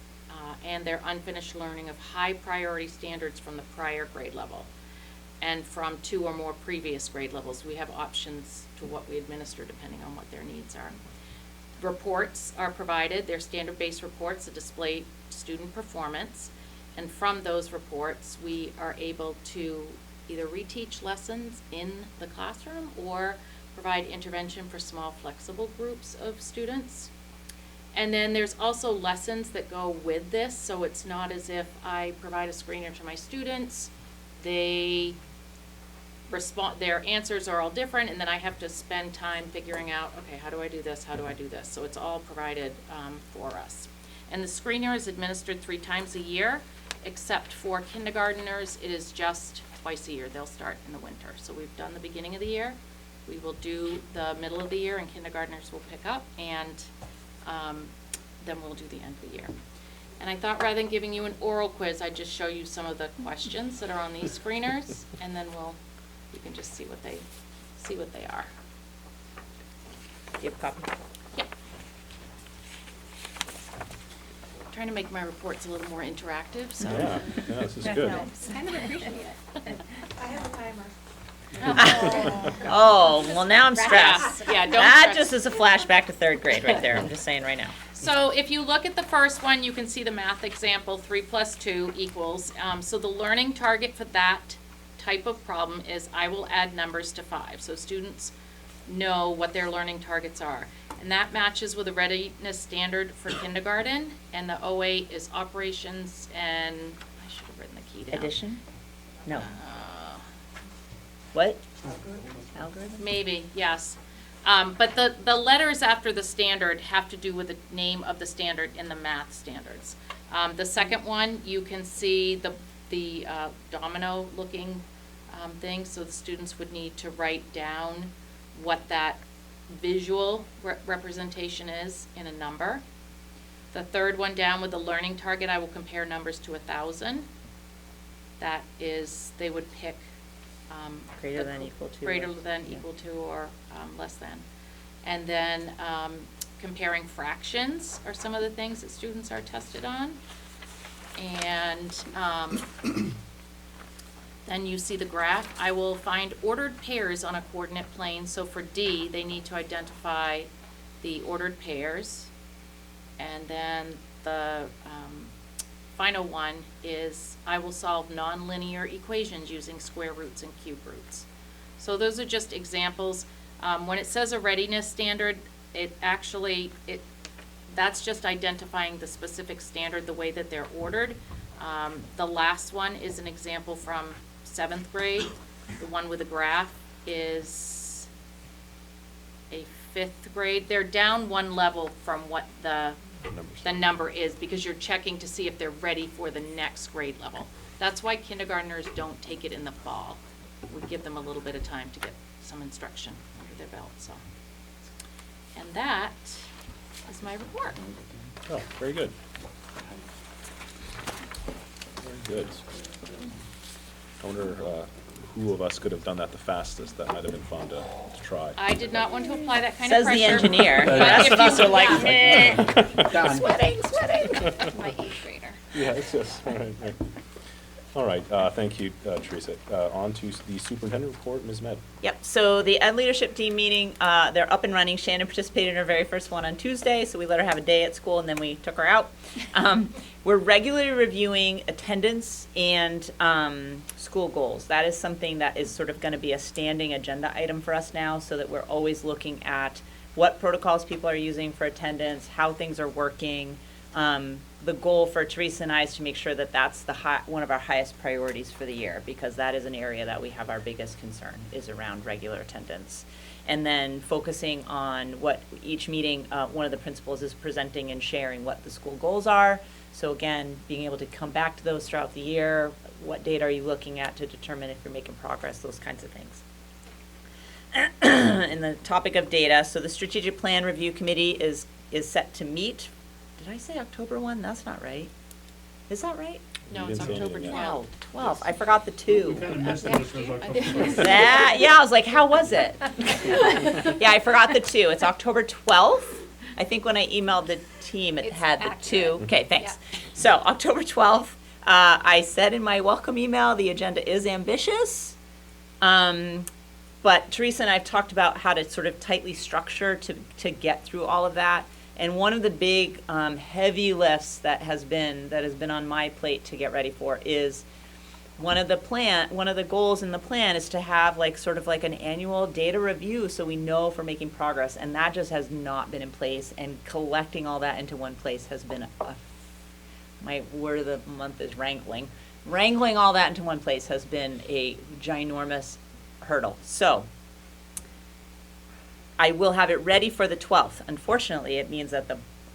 and their unfinished learning of high priority standards from the prior grade level and from 2 or more previous grade levels. We have options to what we administer depending on what their needs are. Reports are provided. They're standard-based reports that display student performance. And from those reports, we are able to either reteach lessons in the classroom or provide intervention for small flexible groups of students. And then there's also lessons that go with this, so it's not as if I provide a screener to my students, they respond, their answers are all different, and then I have to spend time figuring out, okay, how do I do this, how do I do this? So it's all provided for us. And the screener is administered 3 times a year, except for kindergarteners, it is just twice a year. They'll start in the winter. So we've done the beginning of the year, we will do the middle of the year, and kindergarteners will pick up, and then we'll do the end of the year. And I thought rather than giving you an oral quiz, I'd just show you some of the questions that are on these screeners, and then you can just see what they are. Do you have a copy? Yeah. Trying to make my reports a little more interactive, so. Yeah, this is good. Kind of appreciate it. I have a timer. Oh, well, now I'm stressed. Yeah, don't That stress. just is a flashback to 3rd grade right there, I'm just saying right now. So if you look at the first one, you can see the math example, 3 + 2 equals. So the learning target for that type of problem is I will add numbers to 5. So students know what their learning targets are. And that matches with a readiness standard for kindergarten. And the 08 is operations and, I should have written the key down. Addition? No. Uh, What? Algorithm? Maybe, yes. But the letters after the standard have to do with the name of the standard in the math standards. The second one, you can see the domino-looking thing, so the students would need to write down what that visual representation is in a number. The third one down with the learning target, I will compare numbers to 1,000. That is, they would pick Greater than, equal to. greater than, equal to, or less than. And then comparing fractions are some of the things that students are tested on. And then you see the graph. I will find ordered pairs on a coordinate plane. So for D, they need to identify the ordered pairs. And then the final one is I will solve nonlinear equations using square roots and cube roots. So those are just examples. When it says a readiness standard, that's just identifying the specific standard, the way that they're ordered. The last one is an example from 7th grade. The one with the graph is a 5th grade. They're down 1 level from what the number is, because you're checking to see if they're ready for the next grade level. That's why kindergartners don't take it in the fall. We give them a little bit of time to get some instruction under their belt, so. And that is my report. Oh, very good. Very good. I wonder who of us could have done that the fastest. That might have been fun to try. I did not want to apply that kind of Says pressure. the engineer. but That's if what you- us are like, yeah. meh. Sweating. My 8th grader. Yeah, it's just, right. All right, thank you, Teresa. On to the superintendent report, Ms. Med. Yep, so the Ed Leadership Team meeting, they're up and running. Shannon participated in her very first one on Tuesday, so we let her have a day at school and then we took her out. We're regularly reviewing attendance and school goals. That is something that is sort of going to be a standing agenda item for us now, so that we're always looking at what protocols people are using for attendance, how things are working. The goal for Teresa and I is to make sure that that's one of our highest priorities for the year, because that is an area that we have our biggest concern is around regular attendance. And then focusing on what each meeting, one of the principals is presenting and sharing what the school goals are. So again, being able to come back to those throughout the year, what data are you looking at to determine if you're making progress, those kinds of things. And the topic of data, so the Strategic Plan Review Committee is set to meet. Did I say October 1? That's not right. Is that right? No, You it's didn't say October anything yet. 12th. 12, I forgot the We 2. kind of missed it, Yeah. this was I October think- 1st. That, yeah, I was like, how was it? Yeah, I forgot the 2. It's October 12th. I think when I emailed the team, it It's had the 2. accurate. Okay, thanks. So October 12th, I said in my welcome email, the agenda is ambitious. But Teresa and I have talked about how to sort of tightly structure to get through all of that. And one of the big heavy lifts that has been on my plate to get ready for is one of the goals in the plan is to have like sort of like an annual data review so we know if we're making progress, and that just has not been in place, and collecting all that into one place has been my word of the month is wrangling. Wrangling all that into one place has been a ginormous hurdle. So I will have it ready for the 12th. Unfortunately, it means that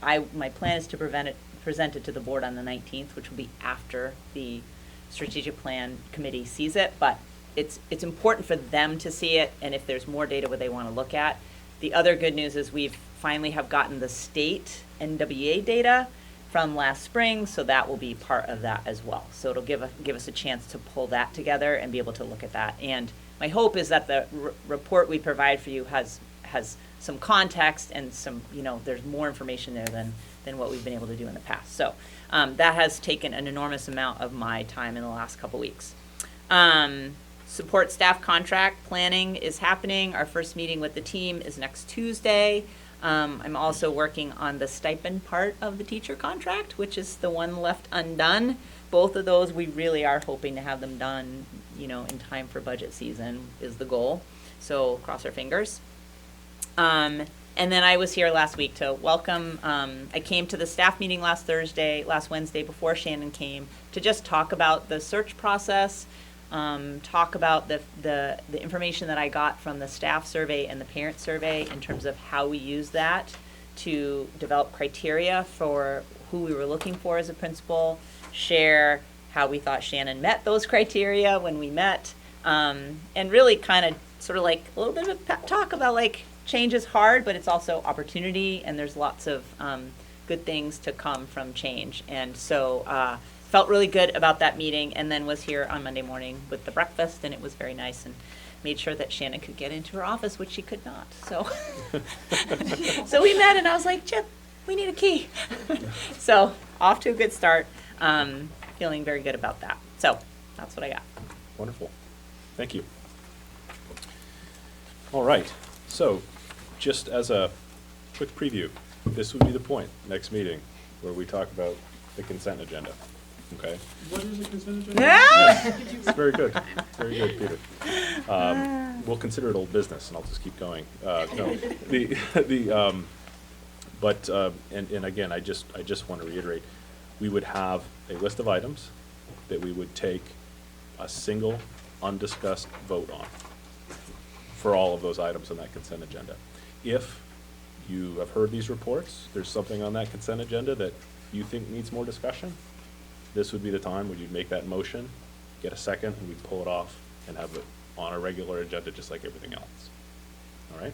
my plan is to present it to the board on the 19th, which will be after the strategic plan committee sees it, but it's important for them to see it, and if there's more data what they want to look at. The other good news is we've finally have gotten the state NWA data from last spring, so that will be part of that as well. So it'll give us a chance to pull that together and be able to look at that. And my hope is that the report we provide for you has some context and some, there's more information there than what we've been able to do in the past. So that has taken an enormous amount of my time in the last couple weeks. Support staff contract planning is happening. Our first meeting with the team is next Tuesday. I'm also working on the stipend part of the teacher contract, which is the one left undone. Both of those, we really are hoping to have them done, in time for budget season is the goal. So cross our fingers. And then I was here last week to welcome, I came to the staff meeting last Wednesday before Shannon came to just talk about the search process, talk about the information that I got from the staff survey and the parent survey in terms of how we use that to develop criteria for who we were looking for as a principal, share how we thought Shannon met those criteria when we met, and really kind of sort of like a little bit of a pep talk about like change is hard, but it's also opportunity, and there's lots of good things to come from change. And so felt really good about that meeting, and then was here on Monday morning with the breakfast, and it was very nice, and made sure that Shannon could get into her office, which she could not. So so we met, and I was like, Chip, we need a key. So off to a good start. Feeling very good about that. So that's what I got. Wonderful. Thank you. All right. So just as a quick preview, this would be the point, next meeting, where we talk about the consent agenda. Okay? What is the consent agenda? It's very good. Very good, Peter. We'll consider it old business, and I'll just keep going. No, and again, I just want to reiterate, we would have a list of items that we would take a single undiscussed vote on for all of those items on that consent agenda. If you have heard these reports, there's something on that consent agenda that you think needs more discussion, this would be the time when you'd make that motion, get a second, and we'd pull it off and have it on a regular agenda just like everything else. All right?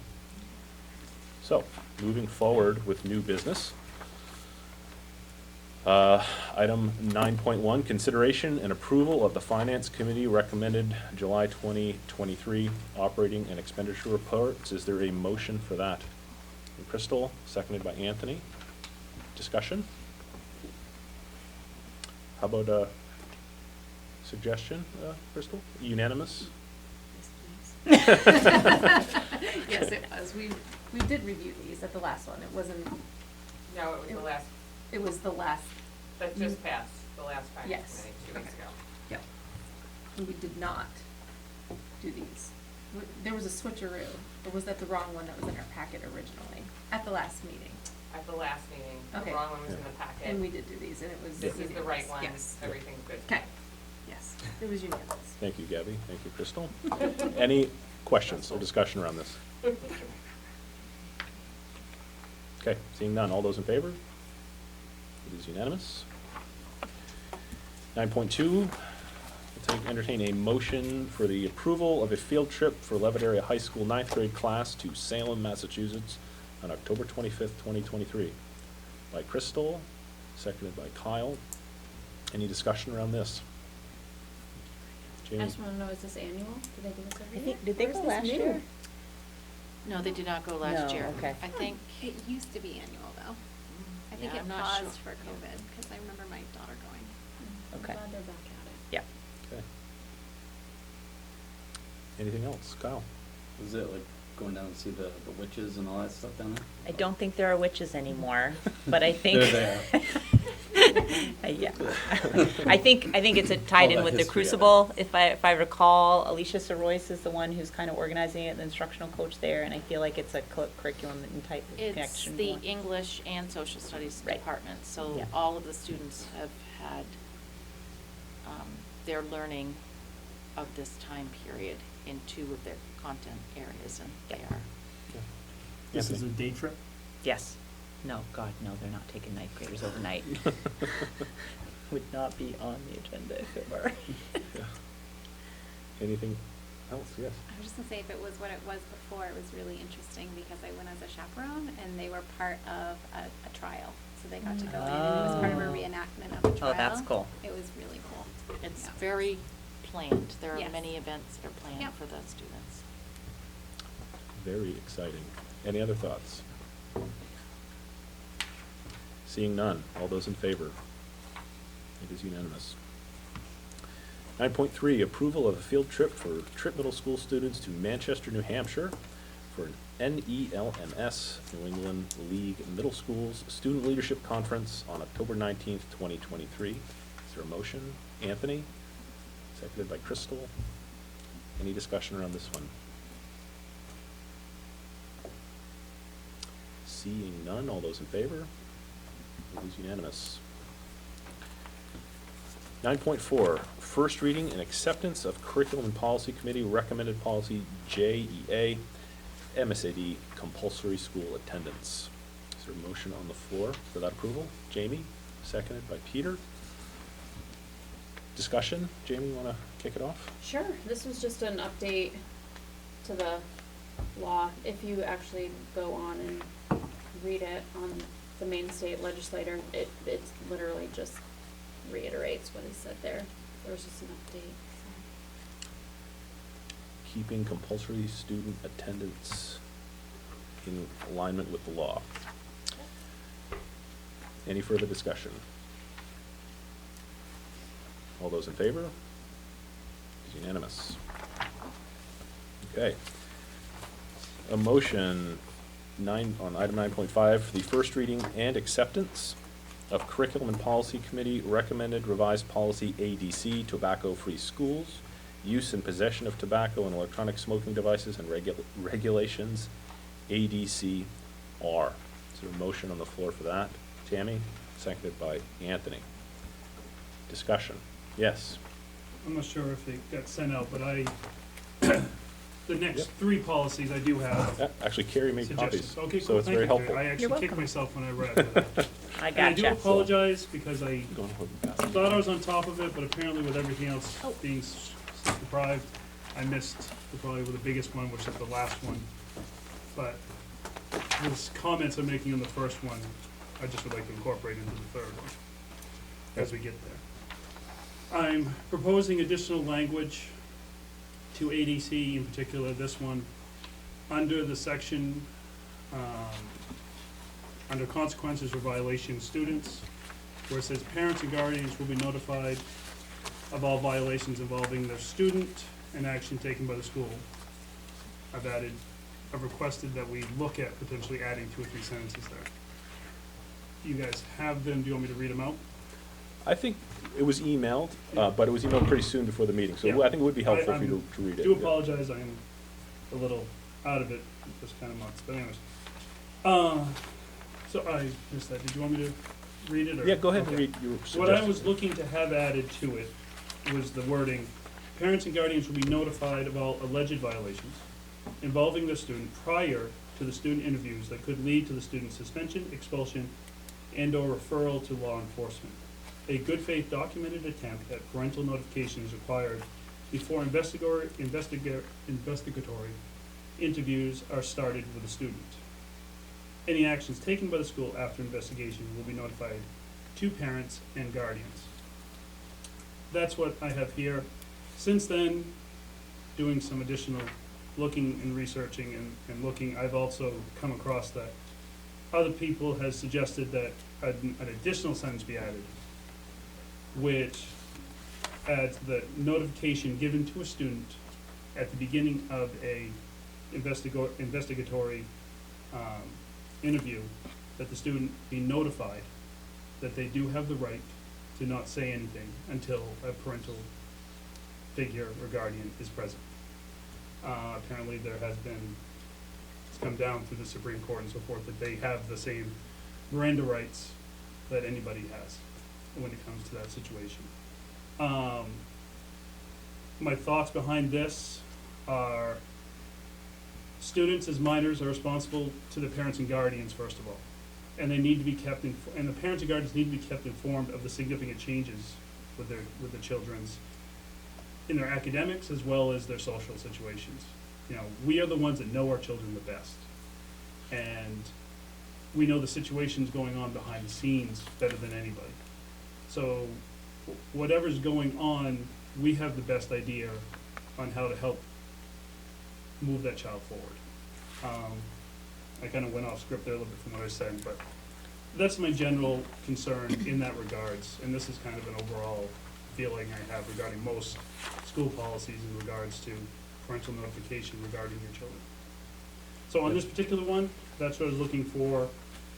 So, moving forward with new business. Item 9.1, consideration and approval of the Finance Committee recommended July 2023 operating and expenditure reports. Is there a motion for that? Crystal, seconded by Anthony. Discussion? How about a suggestion, Crystal? Unanimous? Yes, it was. We did review these at the last one. It wasn't, No, it was the last, it was the last, that just passed, the last finance Yes. committee, 2 weeks Okay. ago. yep. And we did not do these. There was a switcheroo, or was that the wrong one that was in our packet originally, at the last meeting? At the last meeting, Okay. the wrong one was in the packet. And we did do these, and it was This is the right unanimous. one, Yes. everything's good. Okay, yes, it was unanimous. Thank you, Gabby. Thank you, Crystal. Any questions or discussion around this? Okay, seeing none. All those in favor? It is unanimous. 9.2, entertain a motion for the approval of a field trip for Levitt Area High School 9th grade class to Salem, Massachusetts on October 25th, 2023. By Crystal, seconded by Kyle. Any discussion around this? I Jamie? just wanna know, is this annual? Do they do this every I year? think, did they Or is go this last new? year? No, they did not go last No, year. okay. I think, It used to be annual though. I think Yeah, it I'm not paused sure. for COVID, because I remember my daughter going. I'm Okay. glad they're back at it. Yeah. Okay. Anything else? Kyle? Was it like going down to see the witches and all that stuff down there? I don't think there are witches anymore, but I think. They're there. Yeah. I think it's tied in All that with the history of it. Crucible. If I recall, Alicia Soroyce is the one who's kind of organizing it, the instructional coach there, and I feel like it's a curriculum and type of it's connection. the going. English and social studies Right. department, so Yeah. all of the students have had, their learning of this time period in 2 of their content areas, and they are. This is a day trip? Yes. No, God, no, they're not taking ninth graders overnight. Would not be on the agenda if it were. Yeah. Anything else? Yes. I was just gonna say, if it was what it was before, it was really interesting because I went as a chaperone and they were part of a trial. So they got to go in and it was part of a Oh. reenactment of a trial. Oh, that's cool. It was really cool. It's Yeah. very planned. There are Yes. many events that are planned Yep. for the students. Very exciting. Any other thoughts? Seeing none. All those in favor? It is unanimous. 9.3, approval of a field trip for Tripp Middle School students to Manchester, New Hampshire for an NELMS, New England League Middle Schools Student Leadership Conference on October 19th, 2023. Is there a motion? Anthony? Seconded by Crystal. Any discussion around this one? Seeing none, all those in favor? It is unanimous. 9.4, first reading and acceptance of Curriculum and Policy Committee recommended policy JEA, MSAD, compulsory school attendance. Is there a motion on the floor for that approval? Jamie, seconded by Peter. Discussion? Jamie, you want to kick it off? Sure, this was just an update to the law. If you actually go on and read it on the Maine State Legislator, it literally just reiterates what he said there. There was just an update, so. Keeping compulsory student attendance in alignment with the law. Any further discussion? All those in favor? It is unanimous. Okay. A motion on item 9.5, the first reading and acceptance of Curriculum and Policy Committee recommended revised policy ADC, tobacco-free schools, use and possession of tobacco and electronic smoking devices and regulations, ADCR. Is there a motion on the floor for that? Tammy, seconded by Anthony. Discussion. Yes. I'm not sure if they got sent out, but the next Yep. 3 policies I do have Yeah, actually, Carrie made copies, suggestions. Okay, so cool, it's thank very you, Carrie. helpful. I You're actually kicked welcome. myself when I read it. I And I do gotcha. apologize because I Go on, hold it fast. thought I was on top of it, but apparently with everything else Oh. being sleep deprived, I missed probably the biggest one, which is the last one. But the comments I'm making on the first one, I just would like to incorporate into the third one as we get there. I'm proposing additional language to ADC, in particular this one, under the section, under consequences for violation students, where it says parents and guardians will be notified of all violations involving their student and action taken by the school. I've requested that we look at potentially adding 2 or 3 sentences there. You guys have them, do you want me to read them out? I think it was emailed, but it was emailed pretty soon before the meeting, so Yeah. I think it would be helpful for you to read it. I do yeah. apologize, I am a little out of it this kind of months, but anyways. So I missed that, did you want me to read it, or? Yeah, go ahead and Okay. read your suggestion. What I was looking to have added to it was the wording, parents and guardians will be notified of all alleged violations involving their student prior to the student interviews that could lead to the student's suspension, expulsion, and/or referral to law enforcement. A good faith documented attempt at parental notification is required before investigatory interviews are started with a student. Any actions taken by the school after investigation will be notified to parents and guardians. that's what I have here. Since then, doing some additional looking and researching and looking, I've also come across that other people has suggested that an additional sentence be added, which adds the notification given to a student at the beginning of a investigatory interview, that the student be notified that they do have the right to not say anything until a parental figure or guardian is present. Apparently there has been, it's come down through the Supreme Court and so forth, that they have the same Miranda rights that anybody has when it comes to that situation. My thoughts behind this are, students as minors are responsible to the parents and guardians, first of all. And they need to be kept and the parents and guardians need to be kept informed of the significant changes with the children's, in their academics as well as their social situations. You know, we are the ones that know our children the best. And we know the situations going on behind the scenes better than anybody. So whatever's going on, we have the best idea on how to help move that child forward. I kind of went off script there a little bit from what I said, but that's my general concern in that regards, and this is kind of an overall feeling I have regarding most school policies in regards to parental notification regarding your children. So on this particular one, that's what I was looking for,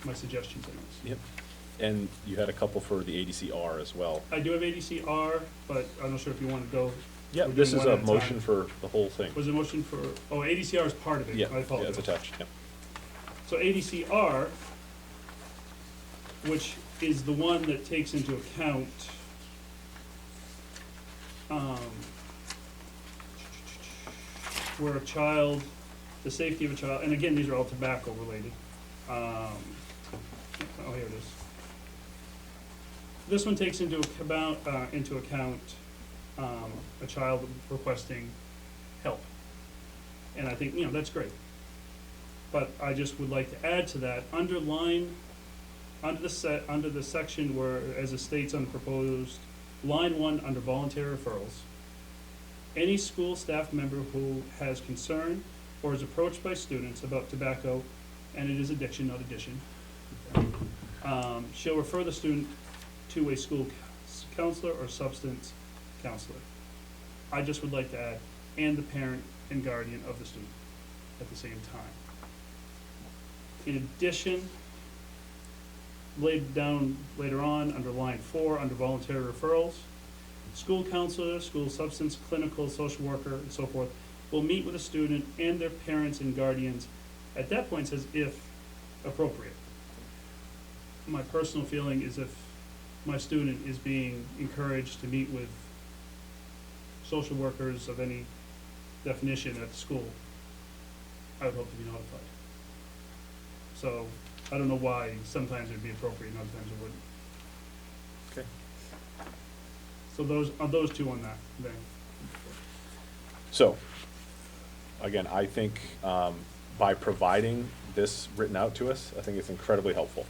my suggestions on this. Yep. And you had a couple for the ADCR as well. I do have ADCR, but I'm not sure if you want to go. Yeah, we're this doing is one a at motion time. for the whole thing. Was a motion for, oh, ADCR is part of it, Yeah, I yeah, apologize. it's attached, yeah. So ADCR, which is the one that takes into account where a child, the safety of a child, and again, these are all tobacco related. Oh, here it is. This one takes into account a child requesting help. And I think, that's great. But I just would like to add to that, under the section where, as it states on proposed, line 1 under voluntary referrals, any school staff member who has concern or is approached by students about tobacco, and it is addiction, not addition, shall refer the student to a school counselor or substance counselor. I just would like to add, and the parent and guardian of the student at the same time. In addition, laid down later on under line 4, under voluntary referrals, school counselor, school substance, clinical, social worker, and so forth, will meet with a student and their parents and guardians. At that point, it says if appropriate. My personal feeling is if my student is being encouraged to meet with social workers of any definition at the school, I would hope to be notified. So I don't know why sometimes it would be appropriate and other times it wouldn't. Okay. So those two on that then. So, again, I think by providing this written out to us, I think it's incredibly helpful.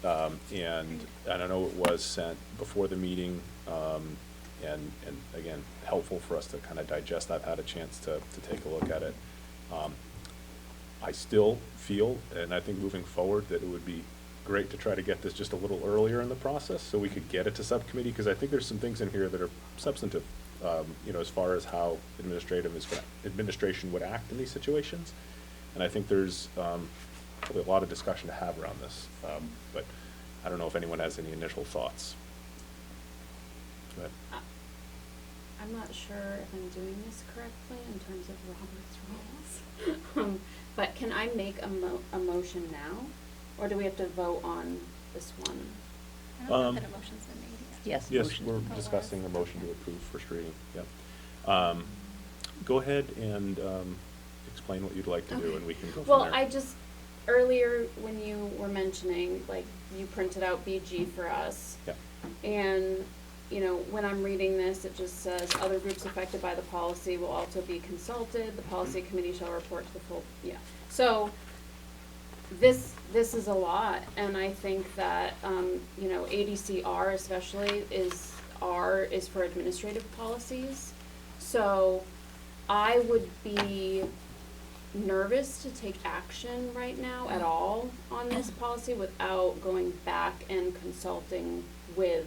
And I know it was sent before the meeting, and again, helpful for us to kind of digest. I've had a chance to take a look at it. I still feel, and I think moving forward, that it would be great to try to get this just a little earlier in the process so we could get it to subcommittee, because I think there's some things in here that are substantive, as far as how administration would act in these situations. And I think there's probably a lot of discussion to have around this, but I don't know if anyone has any initial thoughts. Go ahead. I'm not sure if I'm doing this correctly in terms of Robert's rules. But can I make a motion now, or do we have to vote on this one? I don't know that a motion's been made yet. Yes, Yes, motion. we're discussing the motion to approve first reading, yep. Go ahead and explain what you'd like to do, and we can go from there. Well, I just, earlier when you were mentioning, like, you printed out BG for us. Yeah. And, when I'm reading this, it just says, other groups affected by the policy will also be consulted. The policy committee shall report to the full, So, this is a lot, and I think that, ADCR especially is R is for administrative policies. So I would be nervous to take action right now at all on this policy without going back and consulting with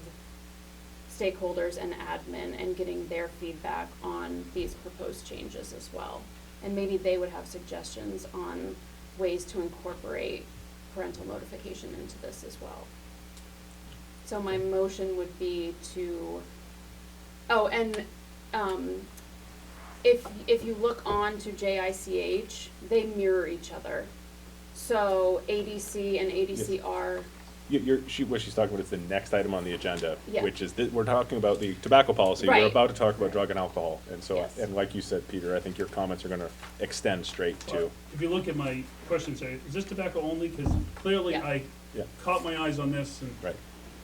stakeholders and admin and getting their feedback on these proposed changes as well. And maybe they would have suggestions on ways to incorporate parental notification into this as well. So my motion would be to, oh, and, if you look on to JICH, they mirror each other. So ADC and ADCR, What she's talking about is the next item on the agenda, Yeah. which is, we're talking about the tobacco policy. We're Right. about to talk about drug and alcohol. And so, Yes. and like you said, Peter, I think your comments are gonna extend straight to, Well, if you look at my question, say, is this tobacco only? Because clearly Yeah. I Yeah. caught my eyes on this and right.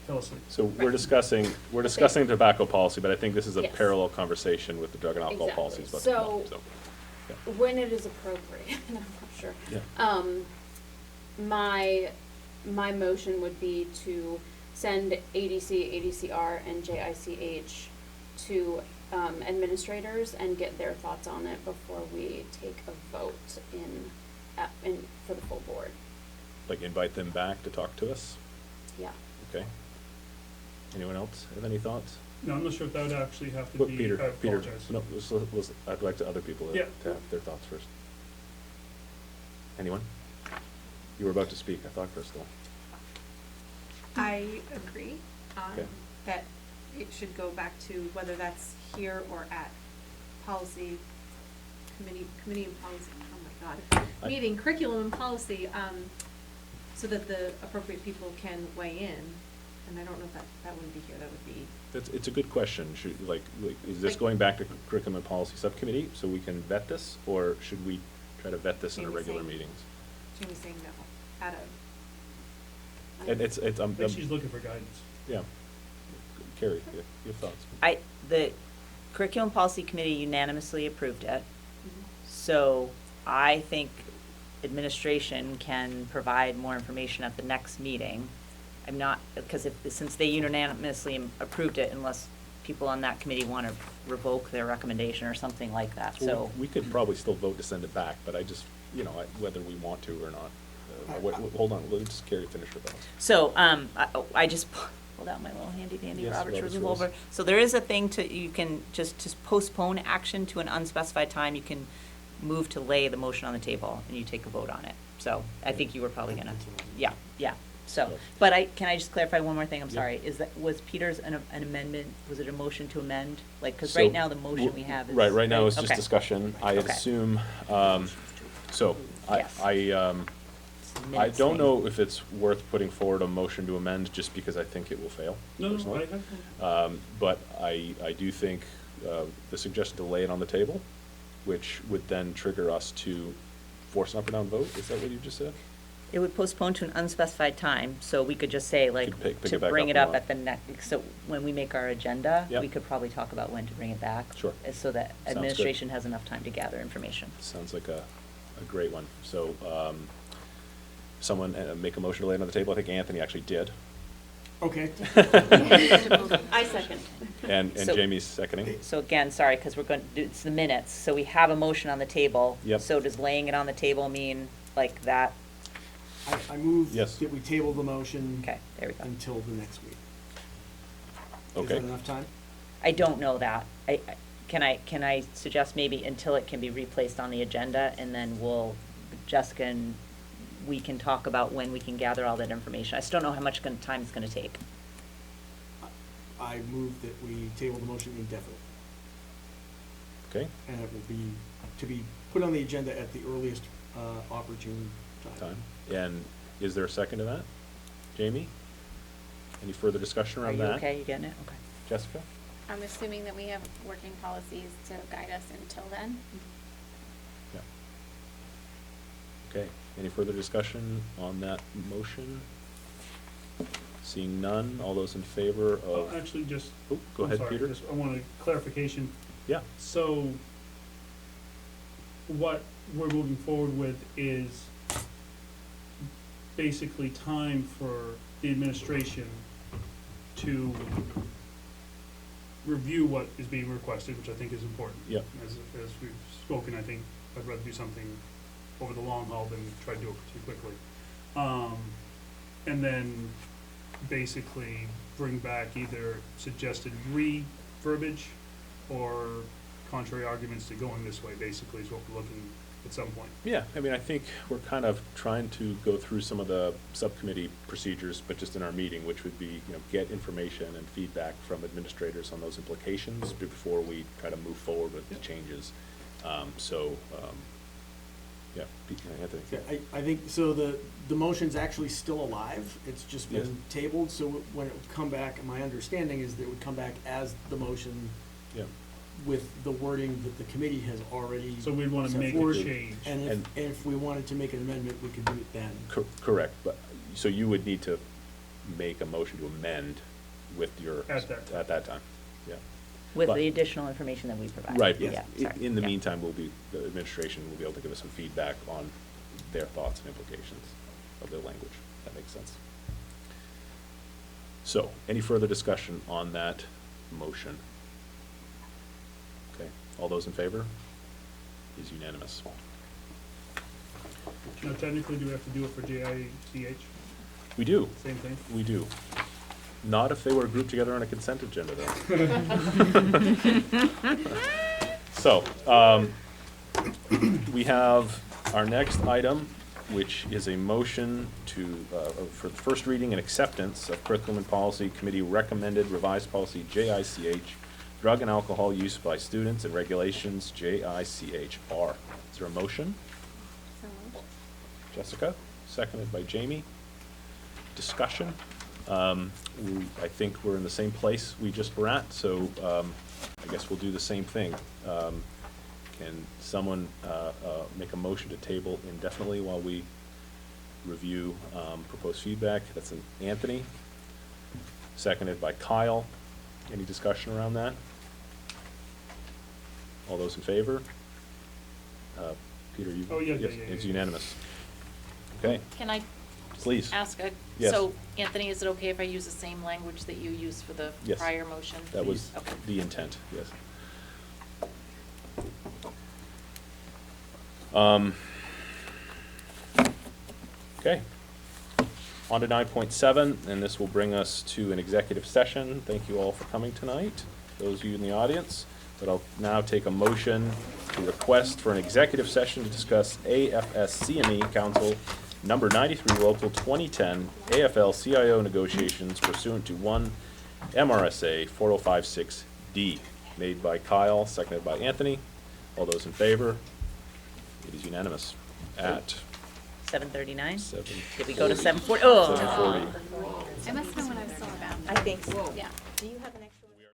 fell asleep. So we're discussing tobacco policy, but I think this is a Yes. parallel conversation with the drug and alcohol Exactly. policies about to come up, So- so. when it is appropriate, I'm not sure. Yeah. My motion would be to send ADC, ADCR, and JICH to administrators and get their thoughts on it before we take a vote for the full board. Like invite them back to talk to us? Yeah. Okay. Anyone else have any thoughts? No, I'm not sure if that would actually have to But be, Peter, I Peter, apologize. no, I'd like to other people to Yeah. to have their thoughts first. Anyone? You were about to speak, I thought, Crystal. I agree, Okay. that it should go back to whether that's here or at policy committee and policy, oh my God, meeting, curriculum and policy, so that the appropriate people can weigh in. And I don't know if that wouldn't be here, that would be, It's a good question. Is this Like- going back to curriculum and policy subcommittee so we can vet this? Or should we try to vet this in our Jamie's regular saying- meetings? Jamie's saying no, It's, I think she's looking for guidance. yeah. Carrie, your thoughts? The curriculum policy committee unanimously approved it. So I think administration can provide more information at the next meeting. I'm not, because since they unanimously approved it, unless people on that committee want to revoke their recommendation or something like that, so. Well, we could probably still vote to send it back, but I just, whether we want to or not. Hold on, let's Carrie finish her thoughts. So, I just pulled out my little handy dandy Yes, Robert's Robert's Rules of Rules. Order. So there is a thing you can just postpone action to an unspecified time. You can move to lay the motion on the table and you take a vote on it. So I think you were probably gonna, yeah. So, but can I just clarify one more thing? I'm Yeah. sorry. Was Peter's an amendment, was it a motion to amend? Like, cause So, right now the motion we have is. Right now it's just Okay. discussion. I Okay. assume, so, Yes. I Minutes don't thing. know if it's worth putting forward a motion to amend, just because I think it will fail, No, personally. I have, But I do think the suggestion to lay it on the table, which would then trigger us to force an up or down vote, is that what you just said? It would postpone to an unspecified time, so we could just say, like, Could pick to it back bring up it and up on. at the next, so when we make our agenda, Yep. we could probably talk about when to bring it back. Sure. So that good. administration has enough time to gather information. Sounds like a great one. So, someone make a motion to lay it on the table. I think Anthony actually did, Okay. I second. and So- Jamie's seconding. So again, sorry, because we're going, it's the minutes, so we have a motion on the table. Yep. So does laying it on the table mean like that? I move Yes. that we table the motion Okay, there we go. until the next week. Is Okay. that enough time? I don't know that. Can I suggest maybe until it can be replaced on the agenda, and then Jessica and we can talk about when we can gather all that information. I just don't know how much time it's gonna take. I move that we table the motion indefinitely, Okay, and it will be, to be put on the agenda at the earliest opportune time. And is there a second to that? Jamie? Any further discussion Are around you that? okay? You getting it? Okay. Jessica? I'm assuming that we have working policies to guide us until then. Yeah. Okay, any further discussion on that motion? Seeing none, all those in favor oh, of? actually, just. Oh, go I'm ahead, sorry, Peter. I want a clarification. Yeah, So what we're moving forward with is basically time for the administration to review what is being requested, which I think is important. Yep. As we've spoken, I think I'd rather do something over the long haul than try to do it too quickly. And then basically bring back either suggested re-verbiage or contrary arguments to going this way, basically, is what we're looking at some point. Yeah, I mean, I think we're kind of trying to go through some of the subcommittee procedures, but just in our meeting, which would be, get information and feedback from administrators on those implications before we try to move forward with the changes. Yeah, Anthony. Yeah, I think, so the motion's actually still alive, it's just Yes. been tabled, so when it would come back, my understanding is that it would come back as the motion Yeah. with the wording that the committee has already So we'd wanna set make a forward. change. And if we wanted to make an amendment, we could do it then. Correct, but, so you would need to make a motion to amend with your. At that time. At that time, yeah. With But- the additional information that we provide. Right, Yeah, but sorry. in the Yeah. meantime, the administration will be able to give us some feedback on their thoughts and implications of their language. That makes sense. So, any further discussion on that motion? Okay, all those in favor? Is unanimous. Now technically, do we have to do it for JICH? We do, Same thing? we do. Not if they were grouped together on a consent agenda, though. So, we have our next item, which is a motion for the first reading and acceptance of Curriculum and Policy Committee recommended revised policy JICH, drug and alcohol use by students and regulations JICHR. Is there a motion? So moved. Jessica, seconded by Jamie. Discussion. I think we're in the same place we just were at, so I guess we'll do the same thing. Can someone make a motion to table indefinitely while we review proposed feedback? That's an Anthony, seconded by Kyle. Any discussion around that? All those in favor? Peter, you? Oh, yeah, Yes, yeah, it's yeah. unanimous. Okay, Can I just please. ask a, Yes. so Anthony, is it okay if I use the same language that you used for the Yes. prior motion? That was Okay. the intent, yes. Okay. On to 9.7, and this will bring us to an executive session. Thank you all for coming tonight, those of you in the audience. But I'll now take a motion to request for an executive session to discuss AFS-CME Council Number 93, Local 2010, AFL-CIO negotiations pursuant to 1 MRSA 4056D. Made by Kyle, seconded by Anthony. All those in favor? It is unanimous at 7:39? 7:40. Did we go to 7:40? Oh. 7:40. I must know when I saw that. I think so. Yeah. Do you have an extra?